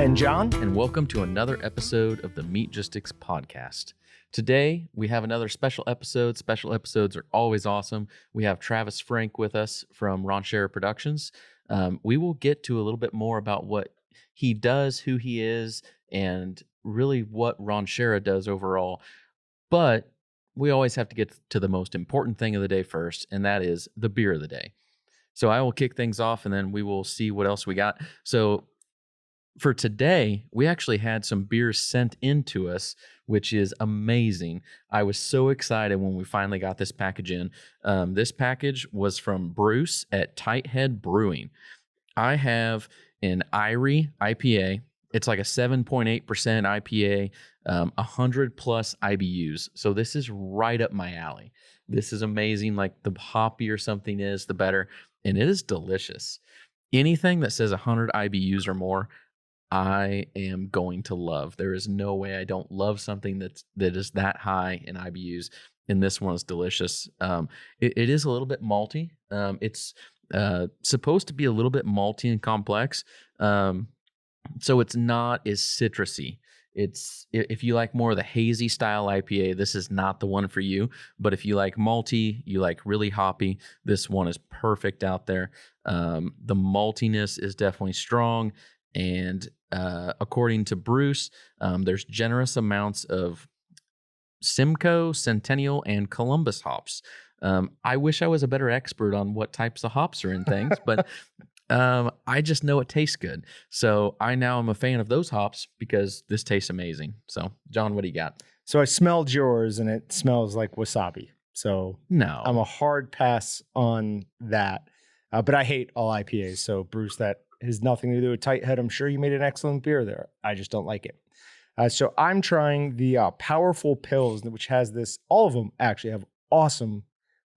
And John. And welcome to another episode of the Meatgistics podcast. Today, we have another special episode. Special episodes are always awesome. We have Travis Frank with us from Ron Scherer Productions. We will get to a little bit more about what he does, who he is, and really what Ron Scherer does overall. But we always have to get to the most important thing of the day first, and that is the beer of the day. So I will kick things off, and then we will see what else we got. So for today, we actually had some beers sent in to us, which is amazing. I was so excited when we finally got this package in. This package was from Bruce at Tighthead Brewing. I have an Irie IPA. It's like a 7.8% IPA, 100 plus IBUs. So this is right up my alley. This is amazing. Like the hoppier something is, the better. And it is delicious. Anything that says 100 IBUs or more, I am going to love. There is no way I don't love something that is that high in IBUs. And this one is delicious. It is a little bit malty. It's supposed to be a little bit malty and complex. So it's not as citrusy. It's if you like more of the hazy style IPA, this is not the one for you. But if you like malty, you like really hoppy, this one is perfect out there. The maltiness is definitely strong. And according to Bruce, there's generous amounts of Simcoe, Centennial, and Columbus hops. I wish I was a better expert on what types of hops are in things, but I just know it tastes good. So I now am a fan of those hops because this tastes amazing. So, John, what do you got? So I smelled yours, and it smells like wasabi. So No, I'm a hard pass on that. But I hate all IPAs. So, Bruce, that has nothing to do with Tighthead. I'm sure you made an excellent beer there. I just don't like it. So I'm trying the Powerful Pills, which has this. All of them actually have awesome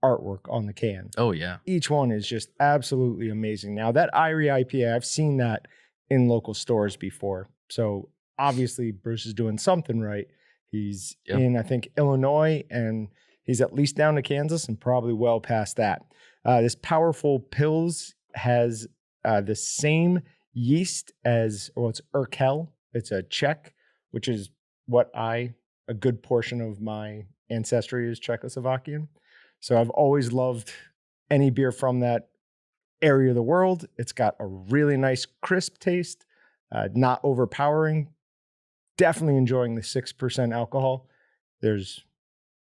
artwork on the can. Oh, yeah. Each one is just absolutely amazing. Now, that Irie IPA, I've seen that in local stores before. So obviously, Bruce is doing something right. He's in, I think, Illinois, and he's at least down to Kansas and probably well past that. This Powerful Pills has the same yeast as, well, it's Urkel. It's a Czech, which is what a good portion of my ancestry is Czechoslovakian. So I've always loved any beer from that area of the world. It's got a really nice crisp taste, not overpowering. Definitely enjoying the 6% alcohol. There's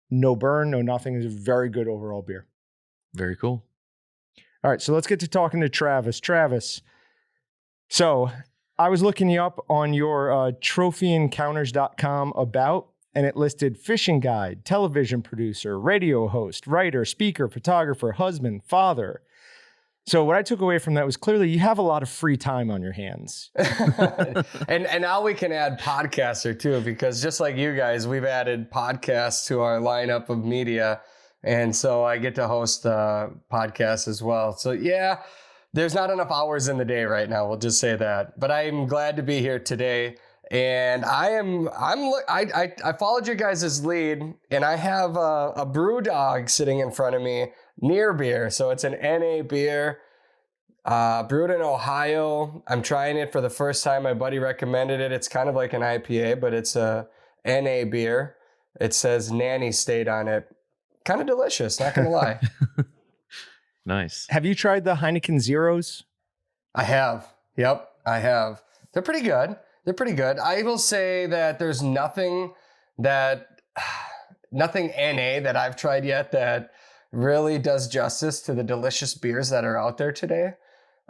no burn, no nothing. It's a very good overall beer. Very cool. All right, so let's get to talking to Travis. Travis, so I was looking you up on your trophyencounters.com about, and it listed fishing guide, television producer, radio host, writer, speaker, photographer, husband, father. So what I took away from that was clearly you have a lot of free time on your hands. and now we can add podcaster too, because just like you guys, we've added podcasts to our lineup of media. And so I get to host podcasts as well. So yeah, there's not enough hours in the day right now. We'll just say that. But I'm glad to be here today. And I followed you guys' lead, and I have a brew dog sitting in front of me, near beer. So it's an NA beer, brewed in Ohio. I'm trying it for the first time. My buddy recommended it. It's kind of like an IPA, but it's a NA beer. It says Nanny State on it. Kind of delicious, not gonna lie. Nice. Have you tried the Heineken Zeros? I have. Yep, I have. They're pretty good. I will say that there's nothing NA that I've tried yet that really does justice to the delicious beers that are out there today.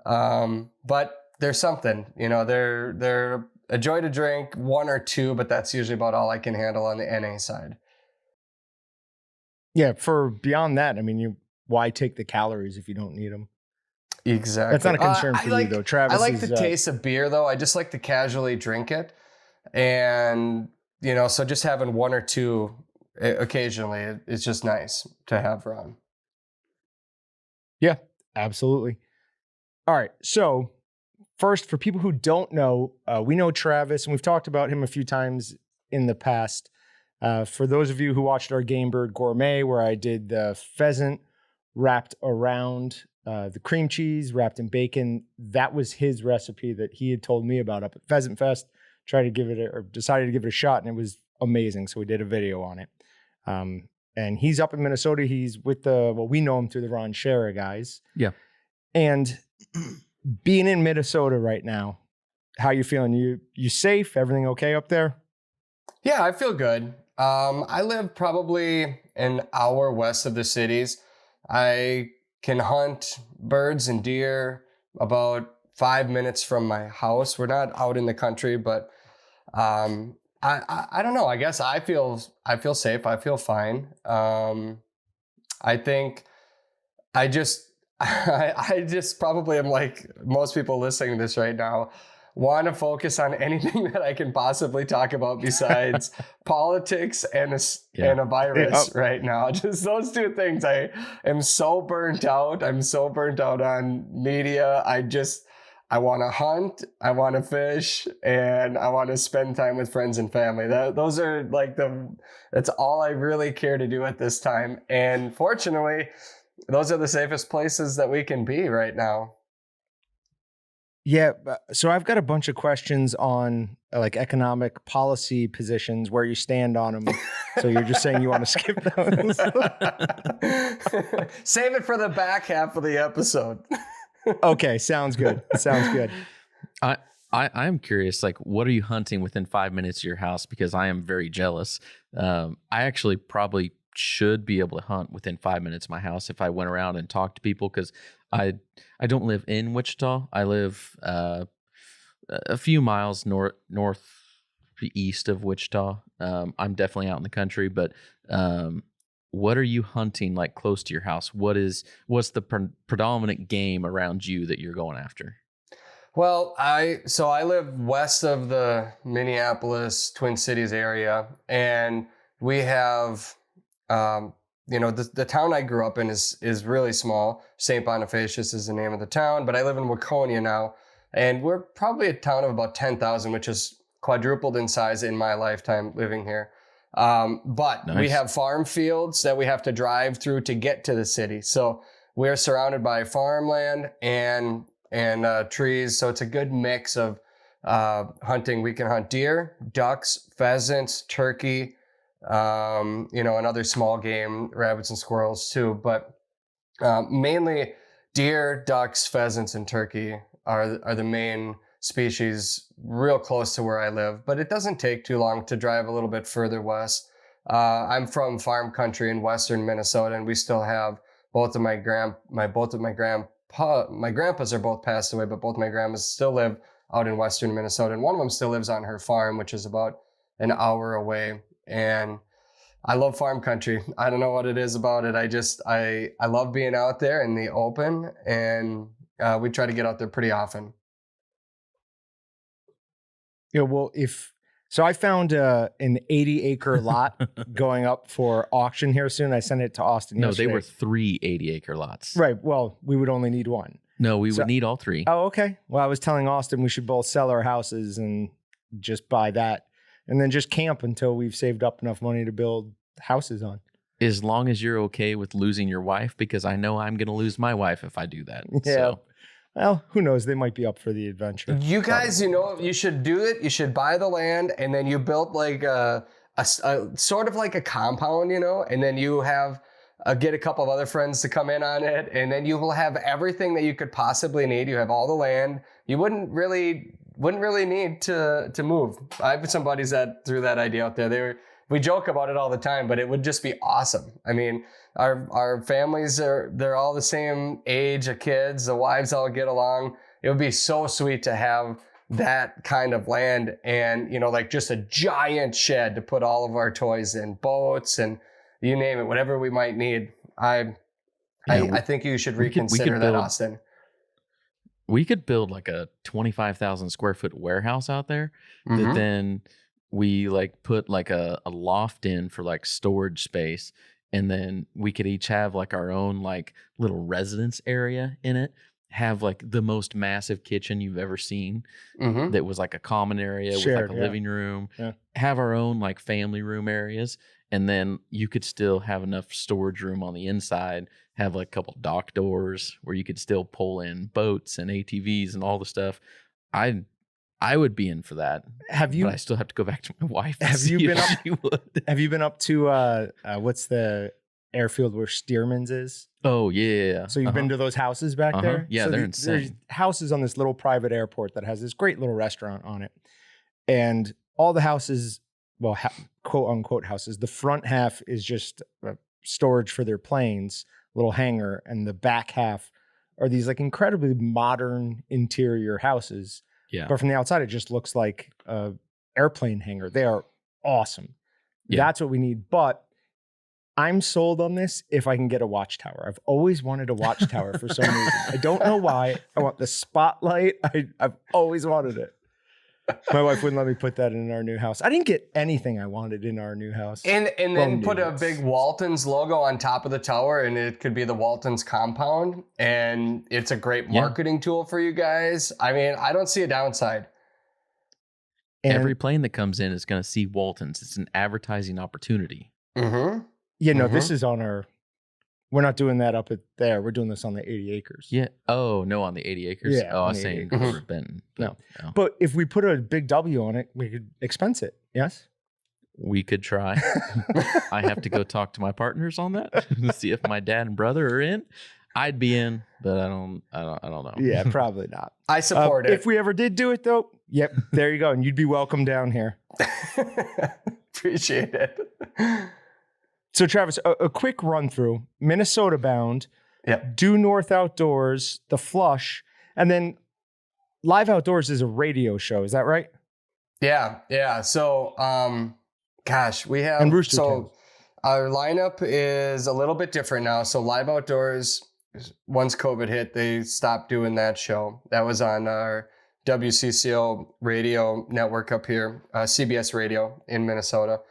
But there's something, they're a joy to drink, one or two, but that's usually about all I can handle on the NA side. Yeah, for beyond that, I mean, why take the calories if you don't need them? Exactly. That's not a concern for you, though. Travis, I like the taste of beer, though. I just like to casually drink it. And, so just having one or two occasionally, it's just nice to have around. Yeah, absolutely. All right. So first, for people who don't know, we know Travis, and we've talked about him a few times in the past. For those of you who watched our Game Bird Gourmet, where I did the pheasant wrapped around the cream cheese, wrapped in bacon. That was his recipe that he had told me about up at Pheasant Fest. Decided to give it a shot, and it was amazing. So we did a video on it. And he's up in Minnesota. He's with we know him through the Ron Scherer guys. Yeah. And being in Minnesota right now, how you feeling? You safe? Everything okay up there? Yeah, I feel good. I live probably an hour west of the cities. I can hunt birds and deer about 5 minutes from my house. We're not out in the country, but I don't know. I guess I feel safe. I feel fine. I think I just probably am like most people listening to this right now, want to focus on anything that I can possibly talk about besides politics and a virus right now. Just those two things. I am so burnt out. I'm so burnt out on media. I want to hunt, I want to fish, and I want to spend time with friends and family. Those are like that's all I really care to do at this time. And fortunately, those are the safest places that we can be right now. Yeah. So I've got a bunch of questions on like economic policy positions, where you stand on them. So you're just saying you want to skip those? Save it for the back half of the episode. Okay. Sounds good. Sounds good. I'm curious, like, what are you hunting within 5 minutes of your house? Because I am very jealous. I actually probably should be able to hunt within 5 minutes of my house if I went around and talked to people, because I don't live in Wichita. I live a few miles northeast of Wichita. I'm definitely out in the country, but what are you hunting like close to your house? What's the predominant game around you that you're going after? Well, I live west of the Minneapolis, Twin Cities area, and we have, the town I grew up in is really small. St. Bonifacius is the name of the town, but I live in Waconia now, and we're probably a town of about 10,000, which is quadrupled in size in my lifetime living here. But Nice. We have farm fields that we have to drive through to get to the city. So we're surrounded by farmland and trees. So it's a good mix of hunting. We can hunt deer, ducks, pheasants, turkey, and other small game, rabbits and squirrels too. But mainly deer, ducks, pheasants, and turkey are the main species real close to where I live. But it doesn't take too long to drive a little bit further west. I'm from farm country in western Minnesota, and we still have both of my grandpas are both passed away, but both my grandmas still live out in western Minnesota, and one of them still lives on her farm, which is about an hour away. And I love farm country. I don't know what it is about it. I love being out there in the open, and we try to get out there pretty often. Yeah, well, I found an 80-acre lot going up for auction here soon. I sent it to Austin yesterday. No, they were 3 80-acre lots. Right. Well, we would only need one. No, we would need all 3. Oh, okay. Well, I was telling Austin we should both sell our houses and just buy that, and then just camp until we've saved up enough money to build houses on. As long as you're okay with losing your wife, because I know I'm going to lose my wife if I do that. Yeah. So. Well, who knows? They might be up for the adventure. You guys, you should do it. You should buy the land, and then you build like a sort of like a compound, and then you have get a couple of other friends to come in on it, and then you will have everything that you could possibly need. You have all the land. You wouldn't really need to move. I have some buddies that threw that idea out there. We joke about it all the time, but it would just be awesome. I mean, our families they're all the same age of kids. The wives all get along. It would be so sweet to have that kind of land and, like just a giant shed to put all of our toys in, boats and you name it, whatever we might need. I think you should reconsider that, Austin. We could build like a 25,000 square foot warehouse out there that then we like put like a loft in for like storage space, and then we could each have like our own like little residence area in it, have like the most massive kitchen you've ever seen that was like a common area with like a living room, have our own like family room areas, And then you could still have enough storage room on the inside, have like a couple dock doors where you could still pull in boats and ATVs and all the stuff. I would be in for that. But I still have to go back to my wife. Have you been up to what's the airfield where Stearman's is? Oh yeah. So you've been to those houses back there? Yeah, so they're insane. There's houses on this little private airport that has this great little restaurant on it, and all the houses, well, quote unquote houses, the front half is just storage for their planes, little hangar, and the back half are these like incredibly modern interior houses. Yeah. But from the outside, it just looks like a airplane hangar. They are awesome. Yeah. That's what we need. But I'm sold on this if I can get a watchtower. I've always wanted a watchtower for some reason. I don't know why. I want the spotlight. I've always wanted it. My wife wouldn't let me put that in our new house. I didn't get anything I wanted in our new house. And then put a big Waltons logo on top of the tower, and it could be the Waltons compound. And it's a great marketing tool for you guys. I mean, I don't see a downside. And every plane that comes in is going to see Waltons. It's an advertising opportunity. Mm-hmm. Yeah, no, this is on our... We're not doing that up at there. We're doing this on the 80 acres. Yeah. Oh, no, on the 80 acres? Yeah, Oh, I on was the saying 80 acres. over Benton. No. But if we put a big W on it, we could expense it. Yes? We could try. I have to go talk to my partners on that. See if my dad and brother are in. I'd be in, but I don't know. Yeah, probably not. I support it. If we ever did do it, though, yep, there you go. And you'd be welcome down here. Appreciate it. So, Travis, a quick run through. Minnesota bound, Due North Outdoors, The Flush, and then Live Outdoors is a radio show. Is that right? Yeah. So, we have... And Rooster Tails. Our lineup is a little bit different now. So Live Outdoors, once COVID hit, they stopped doing that show. That was on our WCCO radio network up here, CBS Radio in Minnesota.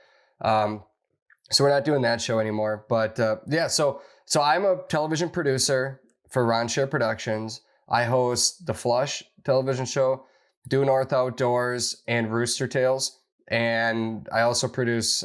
So we're not doing that show anymore. But so I'm a television producer for Ron Share Productions. I host The Flush television show, Due North Outdoors, and Rooster Tails. And I also produce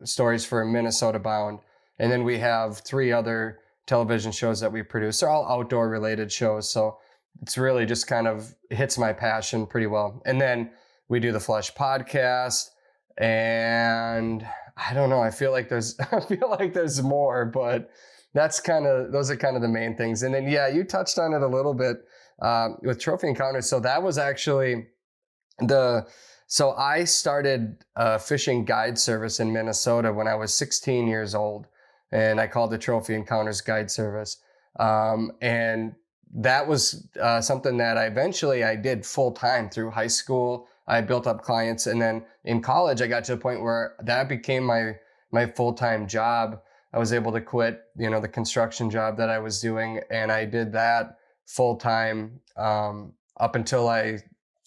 stories for Minnesota Bound. And then we have 3 other television shows that we produce. They're all outdoor related shows. So it's really just kind of hits my passion pretty well. And then we do the Flush podcast. And I don't know, I feel like there's more, but those are kind of the main things. And then, you touched on it a little bit with Trophy Encounters. So that was actually so I started a fishing guide service in Minnesota when I was 16 years old, and I called the Trophy Encounters Guide Service. And that was something that I did full time through high school. I built up clients, and then in college, I got to a point where that became my full-time job. I was able to quit, the construction job that I was doing, and I did that full-time up until I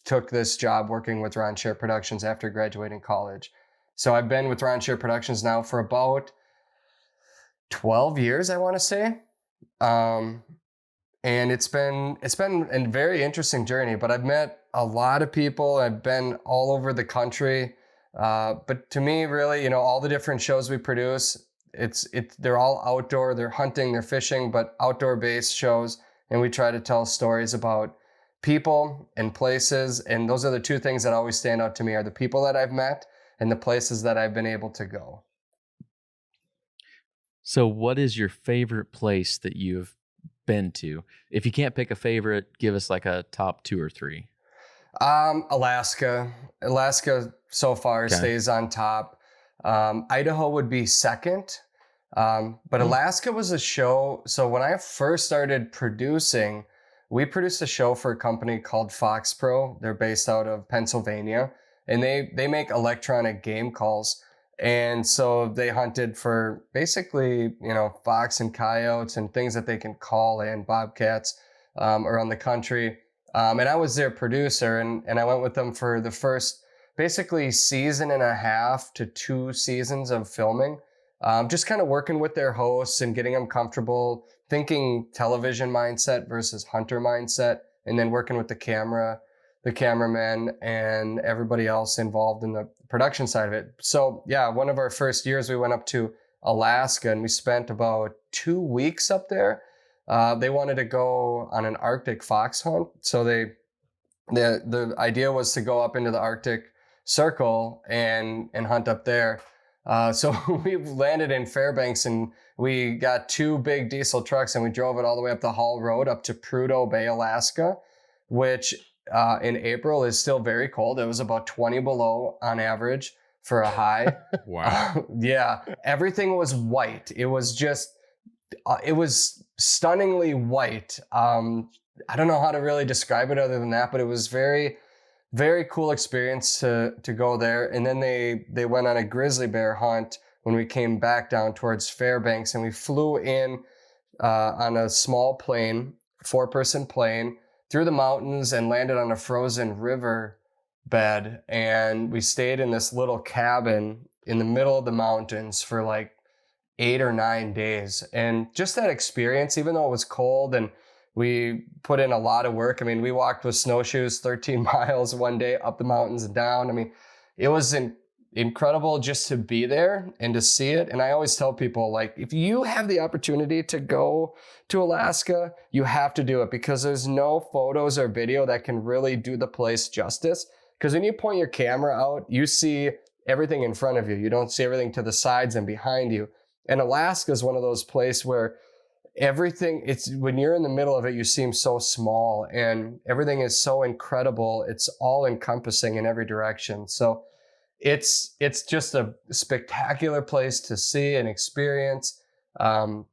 took this job working with Ron Share Productions after graduating college. So I've been with Ron Share Productions now for about 12 years, I want to say. And it's been a very interesting journey, but I've met a lot of people. I've been all over the country. But to me, really, all the different shows we produce, they're all outdoor, they're hunting, they're fishing, but outdoor based shows. And we try to tell stories about people and places. And those are the 2 things that always stand out to me, are the people that I've met and the places that I've been able to go. So what is your favorite place that you've been to? If you can't pick a favorite, give us like a top 2 or 3. Alaska so far stays on top. Idaho would be second. But Alaska was a show. So when I first started producing, we produced a show for a company called Fox Pro. They're based out of Pennsylvania, and they make electronic game calls. And so they hunted for basically, fox and coyotes and things that they can call in, bobcats, around the country. And I was their producer, and I went with them for the first basically season and a half to 2 seasons of filming. Just kind of working with their hosts and getting them comfortable, thinking television mindset versus hunter mindset, and then working with the camera. the cameraman and everybody else involved in the production side of it. So yeah, one of our first years we went up to Alaska and we spent about 2 weeks up there. They wanted to go on an Arctic fox hunt. So the idea was to go up into the Arctic Circle and hunt up there. So we landed in Fairbanks and we got 2 big diesel trucks and we drove it all the way up the Hall Road up to Prudhoe Bay, Alaska, which in April is still very cold. It was about 20 below on average for a high. Wow. Yeah, everything was white. It was just, it was stunningly white. I don't know how to really describe it other than that, but it was very, very cool experience to go there. And then they went on a grizzly bear hunt when we came back down towards Fairbanks, and we flew in on a small plane, 4-person plane, through the mountains and landed on a frozen river bed. And we stayed in this little cabin in the middle of the mountains for like 8 or 9 days. And just that experience, even though it was cold and we put in a lot of work. I mean, we walked with snowshoes 13 miles one day up the mountains and down. I mean, it was incredible just to be there and to see it. And I always tell people, like, if you have the opportunity to go to Alaska, you have to do it, because there's no photos or video that can really do the place justice. Because when you point your camera out, you see everything in front of you. You don't see everything to the sides and behind you. And Alaska is one of those places where everything, it's, when you're in the middle of it, you seem so small and everything is so incredible. It's all encompassing in every direction. So it's just a spectacular place to see and experience. And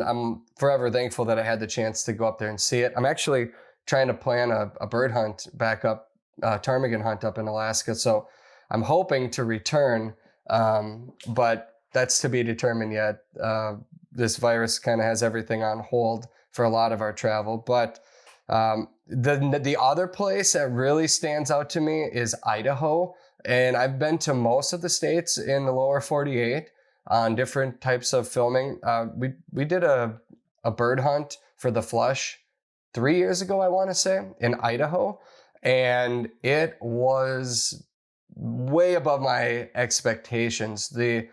I'm forever thankful that I had the chance to go up there and see it. I'm actually trying to plan a bird hunt back up, ptarmigan hunt up in Alaska. So I'm hoping to return, but that's to be determined yet. This virus kind of has everything on hold for a lot of our travel. But the other place that really stands out to me is Idaho. And I've been to most of the states in the lower 48 on different types of filming. We did a bird hunt for the Flush 3 years ago, I want to say, in Idaho. And it was way above my expectations. The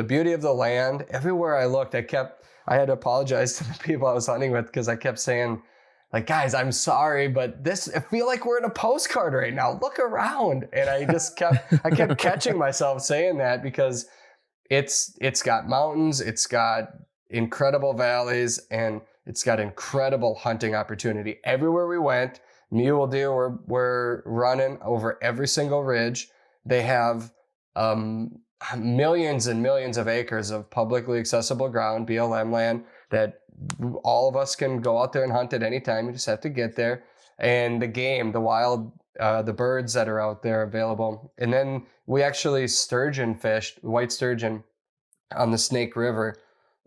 beauty of the land, everywhere I looked, I had to apologize to the people I was hunting with, because I kept saying, like, guys, I'm sorry, but I feel like we're in a postcard right now. Look around. And I kept catching myself saying that, because it's got mountains, it's got incredible valleys, and it's got incredible hunting opportunity. Everywhere we went, mule deer were running over every single ridge. They have millions and millions of acres of publicly accessible ground, BLM land, that all of us can go out there and hunt at any time. You just have to get there. And the game, the wild, the birds that are out there available. And then we actually sturgeon fished, white sturgeon, on the Snake River.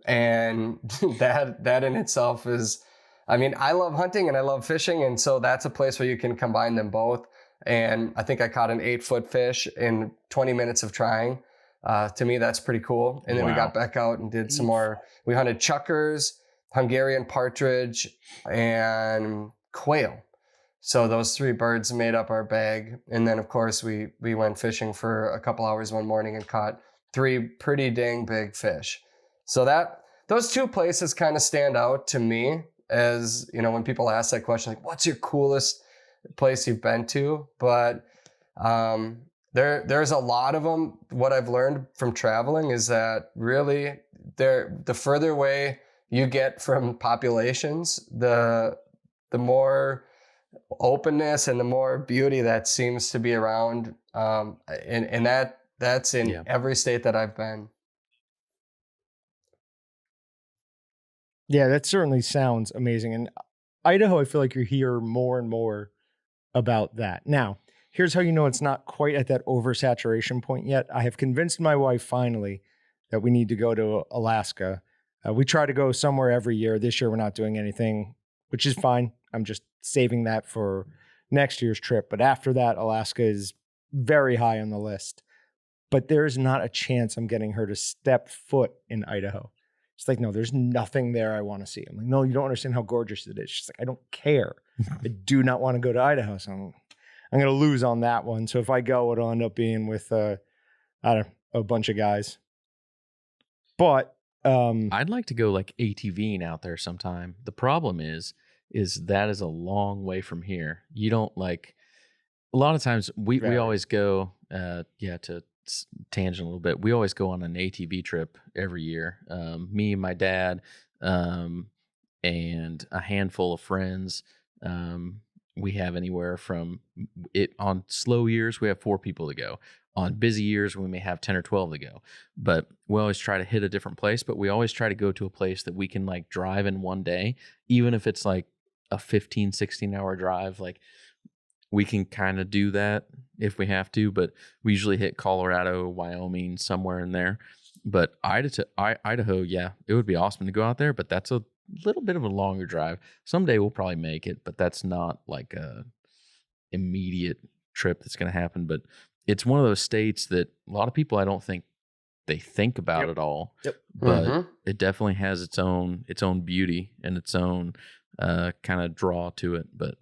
And that in itself is, I mean, I love hunting and I love fishing. And so that's a place where you can combine them both. And I think I caught an 8-foot fish in 20 minutes of trying. To me, that's pretty cool. And then we got back out and did some more. We hunted chukars, Hungarian partridge, and quail. So those 3 birds made up our bag. And then, of course, we went fishing for a couple hours one morning and caught 3 pretty dang big fish. So those 2 places kind of stand out to me, as, you know, when people ask that question, like, what's your coolest place you've been to? But there's a lot of them. What I've learned from traveling is that really the further away you get from populations, the more openness and the more beauty that seems to be around. And that's in every state that I've been. Yeah, that certainly sounds amazing. And Idaho, I feel like you hear more and more about that. Now, here's how you know it's not quite at that oversaturation point yet. I have convinced my wife finally that we need to go to Alaska. We try to go somewhere every year. This year, we're not doing anything, which is fine. I'm just saving that for next year's trip. But after that, Alaska is very high on the list. But there is not a chance I'm getting her to step foot in Idaho. It's like, no, there's nothing there I want to see. I'm like, no, you don't understand how gorgeous it is. She's like, I don't care. I do not want to go to Idaho. So I'm going to lose on that one. So if I go, it'll end up being with, I don't know, a bunch of guys. But I'd like to go like ATVing out there sometime. The problem is that is a long way from here. You don't like, a lot of times we always go, to tangent a little bit. We always go on an ATV trip every year. Me and my dad, and a handful of friends. We have anywhere from it on slow years, we have 4 people to go. On busy years, we may have 10 or 12 to go, but we always try to hit a different place, but we always try to go to a place that we can like drive in one day, even if it's like a 15, 16 hour drive. Like we can kind of do that if we have to, but we usually hit Colorado, Wyoming, somewhere in there. But Idaho, yeah, it would be awesome to go out there, but that's a little bit of a longer drive. Someday we'll probably make it, but that's not like a immediate trip that's going to happen. But it's one of those states that a lot of people, I don't think they think about at all. Yep. But it definitely has its own beauty and its own kind of draw to it. But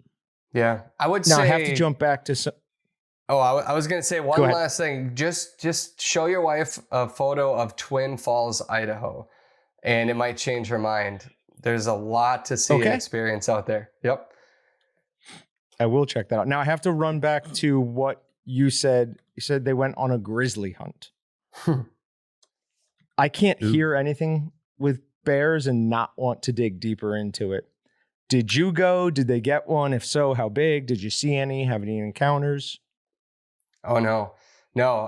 yeah, I would now say I have to jump back to some. Oh, I was going to say one last thing. Just show your wife a photo of Twin Falls, Idaho, and it might change her mind. There's a lot to see and experience out there. Yep. I will check that out. Now I have to run back to what you said. You said they went on a grizzly hunt. I can't hear anything with bears and not want to dig deeper into it. Did you go? Did they get one? If so, how big? Did you see any? Have any encounters? Oh, no.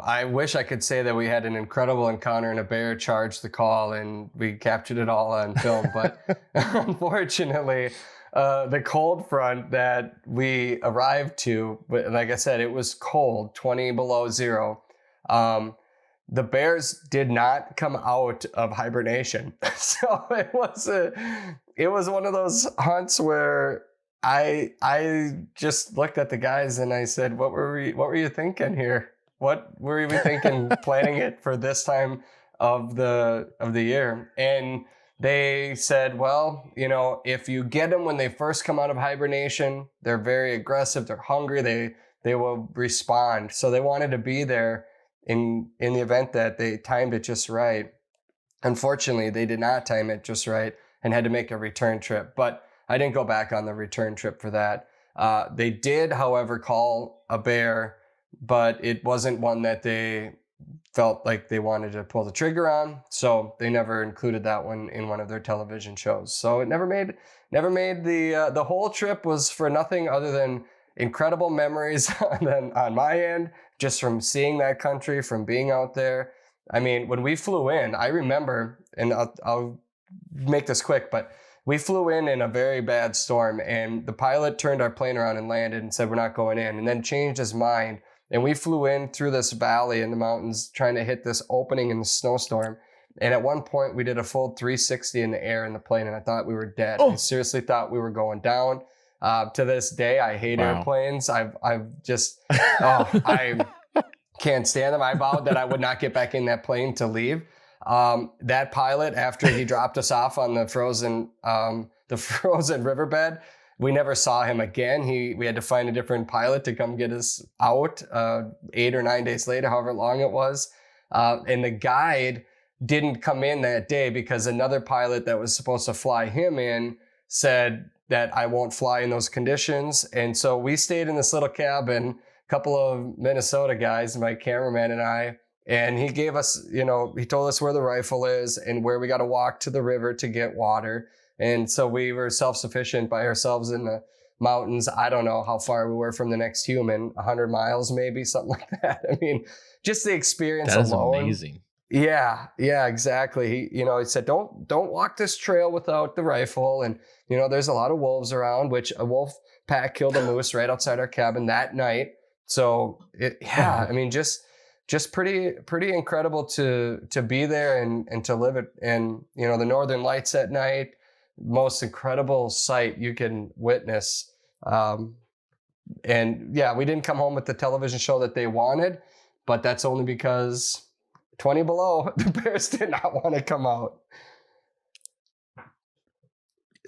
I wish I could say that we had an incredible encounter and a bear charged the call and we captured it all on film. But unfortunately, the cold front that we arrived to, like I said, it was cold, 20 below zero. The bears did not come out of hibernation. So it was one of those hunts where I just looked at the guys and I said, what were you thinking here? What were we thinking planning it for this time of the year? And they said, well, if you get them when they first come out of hibernation, they're very aggressive, they're hungry, they will respond. So they wanted to be there in the event that they timed it just right. Unfortunately, they did not time it just right and had to make a return trip. But I didn't go back on the return trip for that. They did, however, call a bear, but it wasn't one that they felt like they wanted to pull the trigger on. So they never included that one in one of their television shows. So it never made the whole trip was for nothing other than incredible memories on my end, just from seeing that country, from being out there. I mean, when we flew in, I remember, and I'll make this quick, but we flew in a very bad storm, and the pilot turned our plane around and landed and said, we're not going in, and then changed his mind. And we flew in through this valley in the mountains trying to hit this opening in the snowstorm. And at one point we did a full 360 in the air in the plane, and I thought we were dead. I seriously thought we were going down. To this day, I hate airplanes. I've just, I can't stand them. I vowed that I would not get back in that plane to leave. That pilot, after he dropped us off on the frozen riverbed, we never saw him again. We had to find a different pilot to come get us out 8 or 9 days later, however long it was. And the guide didn't come in that day because another pilot that was supposed to fly him in said that I won't fly in those conditions. And so we stayed in this little cabin, a couple of Minnesota guys, my cameraman and I, and he gave us, he told us where the rifle is and where we got to walk to the river to get water. And so we were self-sufficient by ourselves in the mountains. I don't know how far we were from the next human, 100 miles, maybe, something like that. I mean, just the experience alone. That is amazing. Yeah, exactly. He said, don't walk this trail without the rifle. And, there's a lot of wolves around, which a wolf pack killed a moose right outside our cabin that night. So I mean, just pretty incredible to be there and to live it. And, the Northern Lights at night, most incredible sight you can witness. And yeah, we didn't come home with the television show that they wanted, but that's only because 20 below, the bears did not want to come out.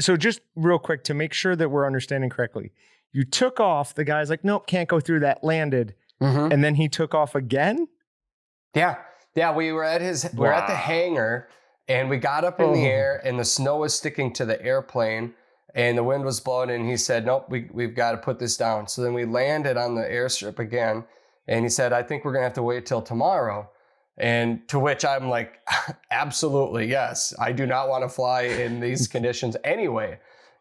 So just real quick to make sure that we're understanding correctly, you took off. The guy's like, nope, can't go through that. Landed, and then he took off again. Yeah. We were at we're at the hangar, and we got up in the air, and the snow was sticking to the airplane, and the wind was blowing. And he said, nope, we've got to put this down. So then we landed on the airstrip again, and he said, I think we're gonna have to wait till tomorrow. And to which I'm like, absolutely, yes. I do not want to fly in these conditions anyway.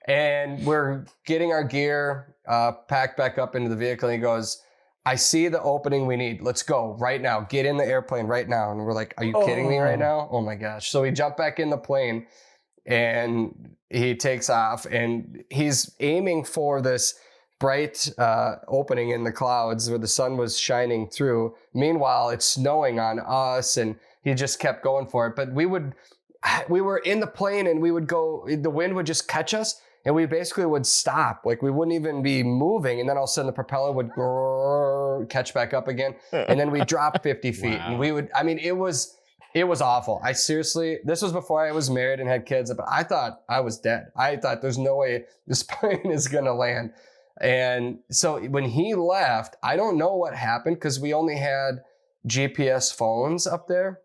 And we're getting our gear packed back up into the vehicle. And he goes, I see the opening we need. Let's go right now. Get in the airplane right now. And we're like, are you kidding me right now? Oh my gosh. So we jump back in the plane, and he takes off, and he's aiming for this bright opening in the clouds where the sun was shining through. Meanwhile, it's snowing on us, and he just kept going for it. But we were in the plane, and we would go, the wind would just catch us, and we basically would stop. Like, we wouldn't even be moving, and then all of a sudden the propeller would catch back up again, and then we drop 50 feet. Wow. And we would, I mean, it was awful. I seriously, this was before I was married and had kids, but I thought I was dead. I thought there's no way this plane is going to land. And so when he left, I don't know what happened, because we only had GPS phones up there.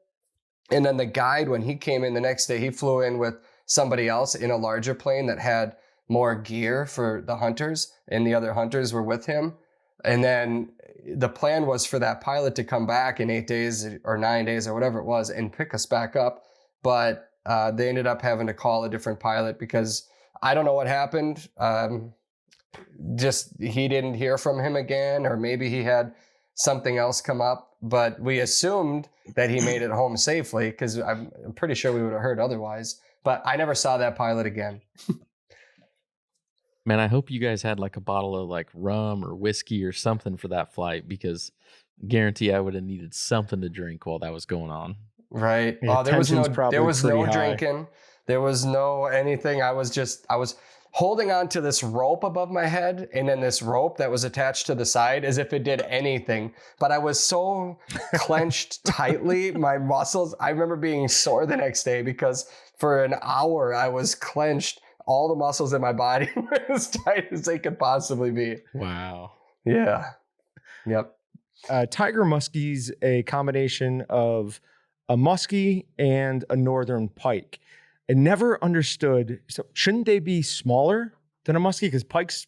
And then the guide, when he came in the next day, he flew in with somebody else in a larger plane that had more gear for the hunters, and the other hunters were with him. And then the plan was for that pilot to come back in 8 days or 9 days or whatever it was and pick us back up. But they ended up having to call a different pilot, because I don't know what happened. Just he didn't hear from him again, or maybe he had something else come up, but we assumed that he made it home safely, because I'm pretty sure we would have heard otherwise. But I never saw that pilot again. Man, I hope you guys had like a bottle of like rum or whiskey or something for that flight, because I guarantee I would have needed something to drink while that was going on. Right. Yeah, There was tension's no probably high. drinking. There was no anything. I was holding on to this rope above my head, and then this rope that was attached to the side as if it did anything. But I was so clenched tightly, my muscles, I remember being sore the next day, because for an hour I was clenched. All the muscles in my body were as tight as they could possibly be. Wow. Yeah. Yep. Tiger Muskie's a combination of a muskie and a northern pike. I never understood. So shouldn't they be smaller than a muskie? Because pike's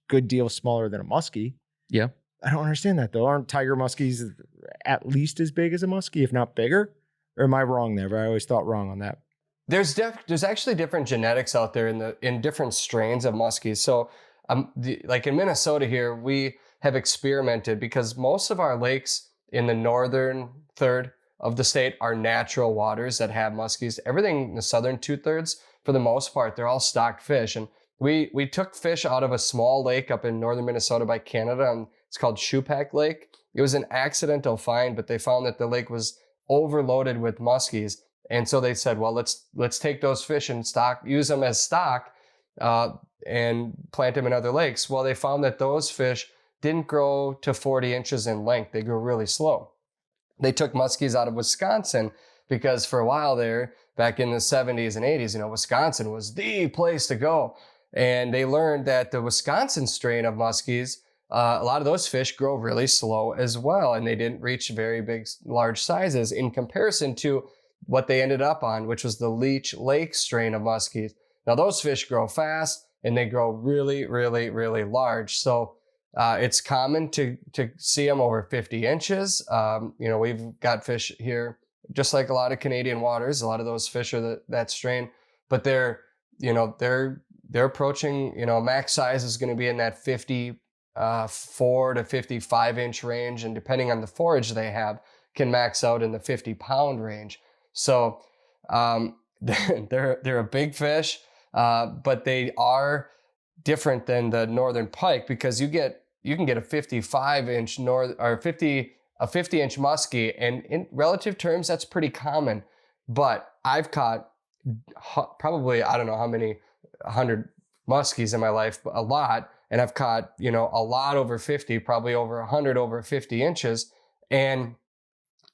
good deal smaller than a muskie. Yeah. I don't understand that though. Aren't tiger muskies at least as big as a muskie, if not bigger? Or am I wrong there? But I always thought wrong on that. There's actually different genetics out there in different strains of muskies. So like in Minnesota here, we have experimented, because most of our lakes in the northern third of the state are natural waters that have muskies. Everything in the southern 2/3, for the most part, they're all stocked fish. And we took fish out of a small lake up in northern Minnesota by Canada, and it's called Shupak Lake. It was an accidental find, but they found that the lake was overloaded with muskies. And so they said, well, let's take those fish and use them as stock, and plant them in other lakes. Well, they found that those fish didn't grow to 40 inches in length. They grew really slow. They took muskies out of Wisconsin, because for a while there, back in the 70s and 80s, Wisconsin was the place to go. And they learned that the Wisconsin strain of muskies, a lot of those fish grow really slow as well. And they didn't reach very large sizes in comparison to what they ended up on, which was the Leech Lake strain of muskies. Now those fish grow fast, and they grow really, really, really large. So it's common to see them over 50 inches. We've got fish here, just like a lot of Canadian waters. A lot of those fish are that strain, but they're approaching, max size is going to be in that 54 to 55 inch range. And depending on the forage they have, can max out in the 50-pound range. So they're a big fish, but they are different than the northern pike, because you can get a 55-inch a 50-inch muskie, and in relative terms that's pretty common. But I've caught probably, I don't know how many 100 muskies in my life, but a lot, and I've caught a lot over 50, probably over 100 over 50 inches, and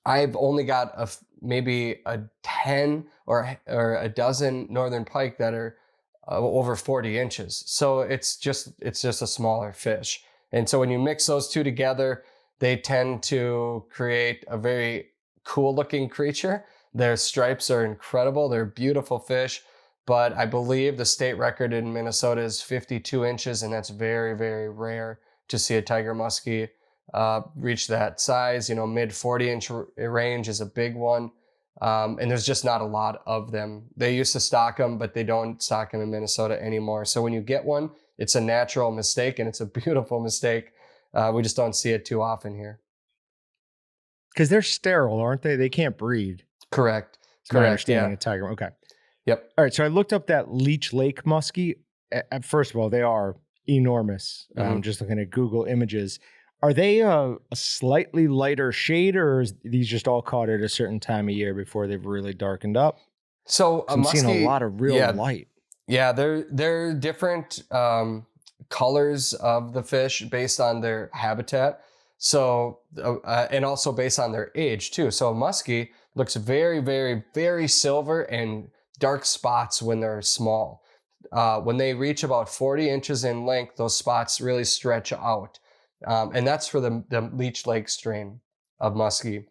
I've only got maybe a 10 or a dozen northern pike that are over 40 inches. So it's just a smaller fish. And so when you mix those two together, they tend to create a very cool looking creature. Their stripes are incredible. They're beautiful fish. But I believe the state record in Minnesota is 52 inches, and that's very, very rare to see a tiger muskie reach that size. You know, mid 40-inch range is a big one. And there's just not a lot of them. They used to stock them, but they don't stock them in Minnesota anymore. So when you get one, it's a natural mistake, and it's a beautiful mistake. We just don't see it too often here. Because they're sterile, aren't they? They can't breed. Correct. It's my Correct. understanding Yeah. of tiger. Okay. Yep. All right. So I looked up that Leech Lake muskie. First of all, they are enormous. Just looking at Google images. Are they a slightly lighter shade, or is these just all caught at a certain time of year before they've really darkened up? So I'm seeing a lot of real light. Yeah, they're different colors of the fish based on their habitat. So and also based on their age too. So a muskie looks very, very, very silver and dark spots when they're small. When they reach about 40 inches in length, those spots really stretch out. And that's for the Leech Lake strain of muskie.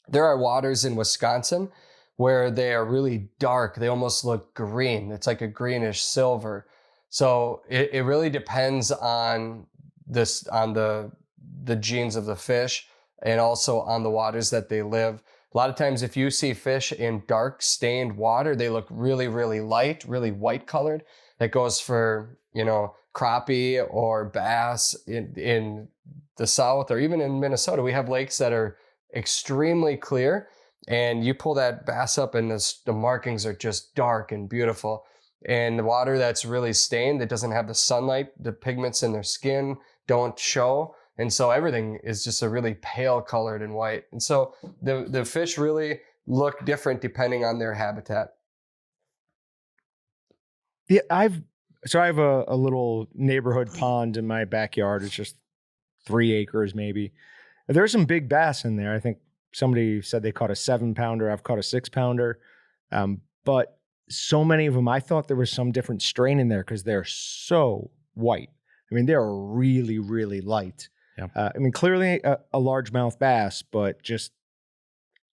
There are waters in Wisconsin where they are really dark. They almost look green. It's like a greenish silver. So it really depends on the genes of the fish, and also on the waters that they live. A lot of times if you see fish in dark stained water, they look really, really light, really white colored. That goes for, you know, crappie or bass in the South, or even in Minnesota. We have lakes that are extremely clear, and you pull that bass up and the markings are just dark and beautiful. And the water that's really stained, that doesn't have the sunlight, the pigments in their skin don't show. And so everything is just a really pale colored and white. And so the fish really look different depending on their habitat. Yeah, I have a little neighborhood pond in my backyard. It's just 3 acres maybe. There's some big bass in there. I think somebody said they caught a 7-pounder. I've caught a 6-pounder. But so many of them, I thought there was some different strain in there because they're so white. I mean, they're really, really light. Yeah. I mean, clearly a largemouth bass, but just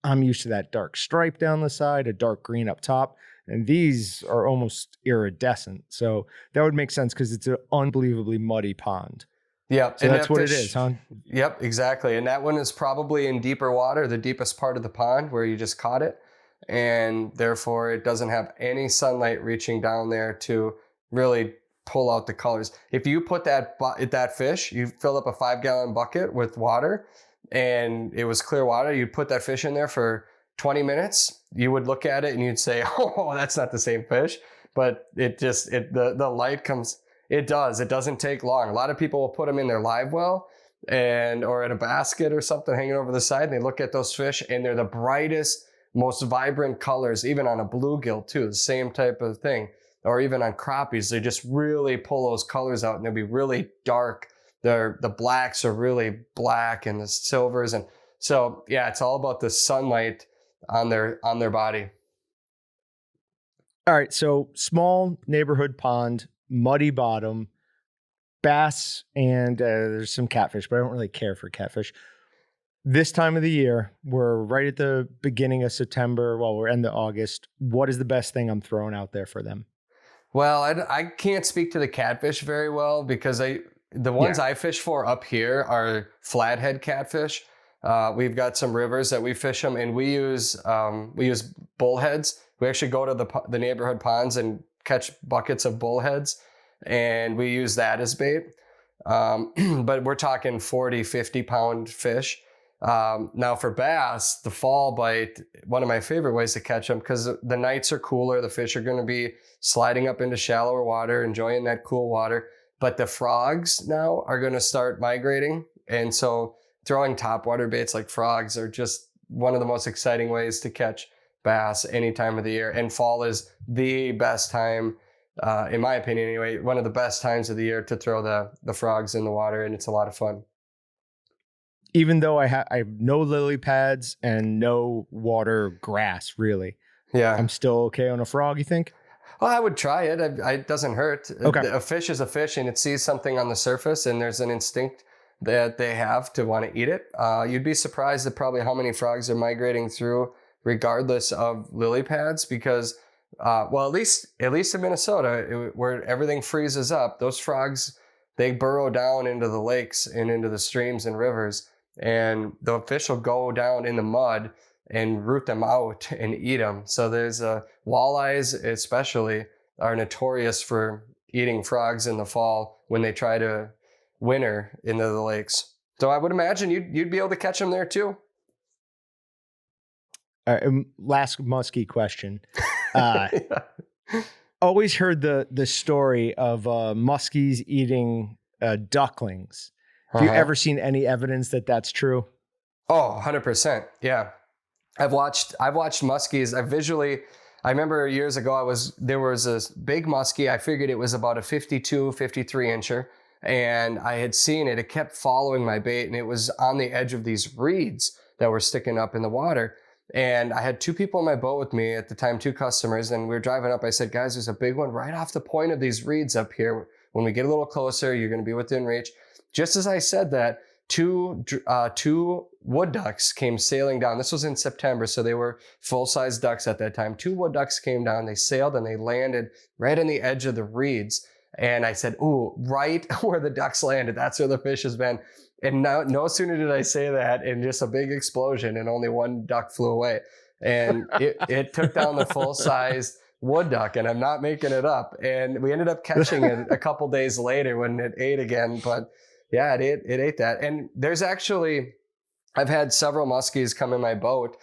I'm used to that dark stripe down the side, a dark green up top, and these are almost iridescent. So that would make sense because it's an unbelievably muddy pond. Yep. So and that's what it is, huh? Yep, exactly. And that one is probably in deeper water, the deepest part of the pond where you just caught it. And therefore it doesn't have any sunlight reaching down there to really pull out the colors. If you put that fish, you fill up a 5-gallon bucket with water and it was clear water, you'd put that fish in there for 20 minutes, you would look at it and you'd say, oh, that's not the same fish. But the light comes, it doesn't take long. A lot of people will put them in their live well or in a basket or something hanging over the side, and they look at those fish and they're the brightest, most vibrant colors, even on a bluegill too, the same type of thing. Or even on crappies, they just really pull those colors out and they'll be really dark. The blacks are really black and the silvers. And so, yeah, it's all about the sunlight on their body. All right. So small neighborhood pond, muddy bottom, bass, and there's some catfish, but I don't really care for catfish. This time of the year, we're right at the beginning of September. Well, we're end of August. What is the best thing I'm throwing out there for them? Well, I can't speak to the catfish very well because the ones I fish for up here are flathead catfish. We've got some rivers that we fish them, and we use bullheads. We actually go to the neighborhood ponds and catch buckets of bullheads, and we use that as bait. But we're talking 40, 50-pound fish. Now for bass, the fall bite, one of my favorite ways to catch them, because the nights are cooler. The fish are going to be sliding up into shallower water, enjoying that cool water. But the frogs now are going to start migrating. And so throwing topwater baits like frogs are just one of the most exciting ways to catch bass any time of the year. And fall is the best time, in my opinion anyway, one of the best times of the year to throw the frogs in the water. And it's a lot of fun. Even though I have no lily pads and no water grass, really. Yeah. I'm still okay on a frog, you think? Well, I would try it. It doesn't hurt. Okay. A fish is a fish, and it sees something on the surface, and there's an instinct that they have to want to eat it. You'd be surprised at probably how many frogs are migrating through, regardless of lily pads, because, well, at least in Minnesota, where everything freezes up, those frogs, they burrow down into the lakes and into the streams and rivers, and the fish will go down in the mud and root them out and eat them. So there's walleyes especially are notorious for eating frogs in the fall when they try to winter into the lakes. So I would imagine you'd be able to catch them there too. Last muskie question. Yeah. Always heard the story of muskies eating ducklings. Have you ever seen any evidence that that's true? Oh, 100%. Yeah. I've watched muskies. I remember years ago, there was this big muskie. I figured it was about a 52, 53 incher. And I had seen it. It kept following my bait, and it was on the edge of these reeds that were sticking up in the water. And I had two people in my boat with me at the time, two customers, and we were driving up. I said, guys, there's a big one right off the point of these reeds up here. When we get a little closer, you're going to be within reach. Just as I said that, two wood ducks came sailing down. This was in September, so they were full-size ducks at that time. Two wood ducks came down. They sailed and they landed right on the edge of the reeds. And I said, ooh, right where the ducks landed, that's where the fish has been. And no sooner did I say that, and just a big explosion, and only one duck flew away. And it took down the full-sized wood duck, and I'm not making it up. And we ended up catching it a couple days later when it ate again. But yeah, it ate that. And there's actually, I've had several muskies come in my boat.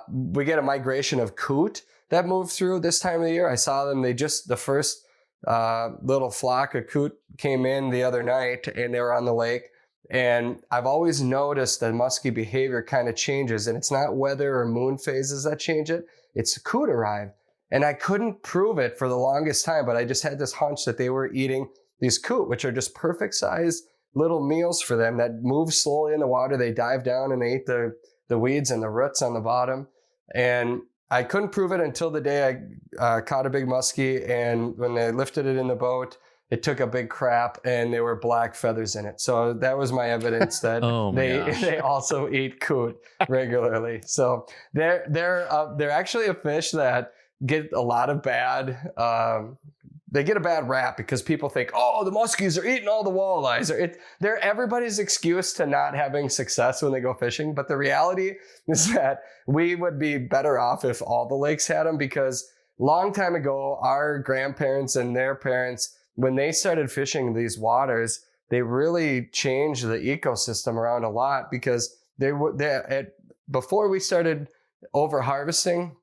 We get a migration of coot that move through this time of the year. I saw them. The first little flock of coot came in the other night, and they were on the lake. And I've always noticed that muskie behavior kind of changes, and it's not weather or moon phases that change it. It's coot arrive. And I couldn't prove it for the longest time, but I just had this hunch that they were eating these coot, which are just perfect sized little meals for them that move slowly in the water. They dive down and they eat the weeds and the roots on the bottom. And I couldn't prove it until the day I caught a big muskie, and when they lifted it in the boat, it took a big crap and there were black feathers in it. So that was my evidence that they also eat coot regularly. So they're actually a fish that get a lot of they get a bad rap because people think, oh, the muskies are eating all the walleyes. They're everybody's excuse to not having success when they go fishing. But the reality is that we would be better off if all the lakes had them, because long time ago, our grandparents and their parents, when they started fishing these waters, they really changed the ecosystem around a lot, because before we started over harvesting,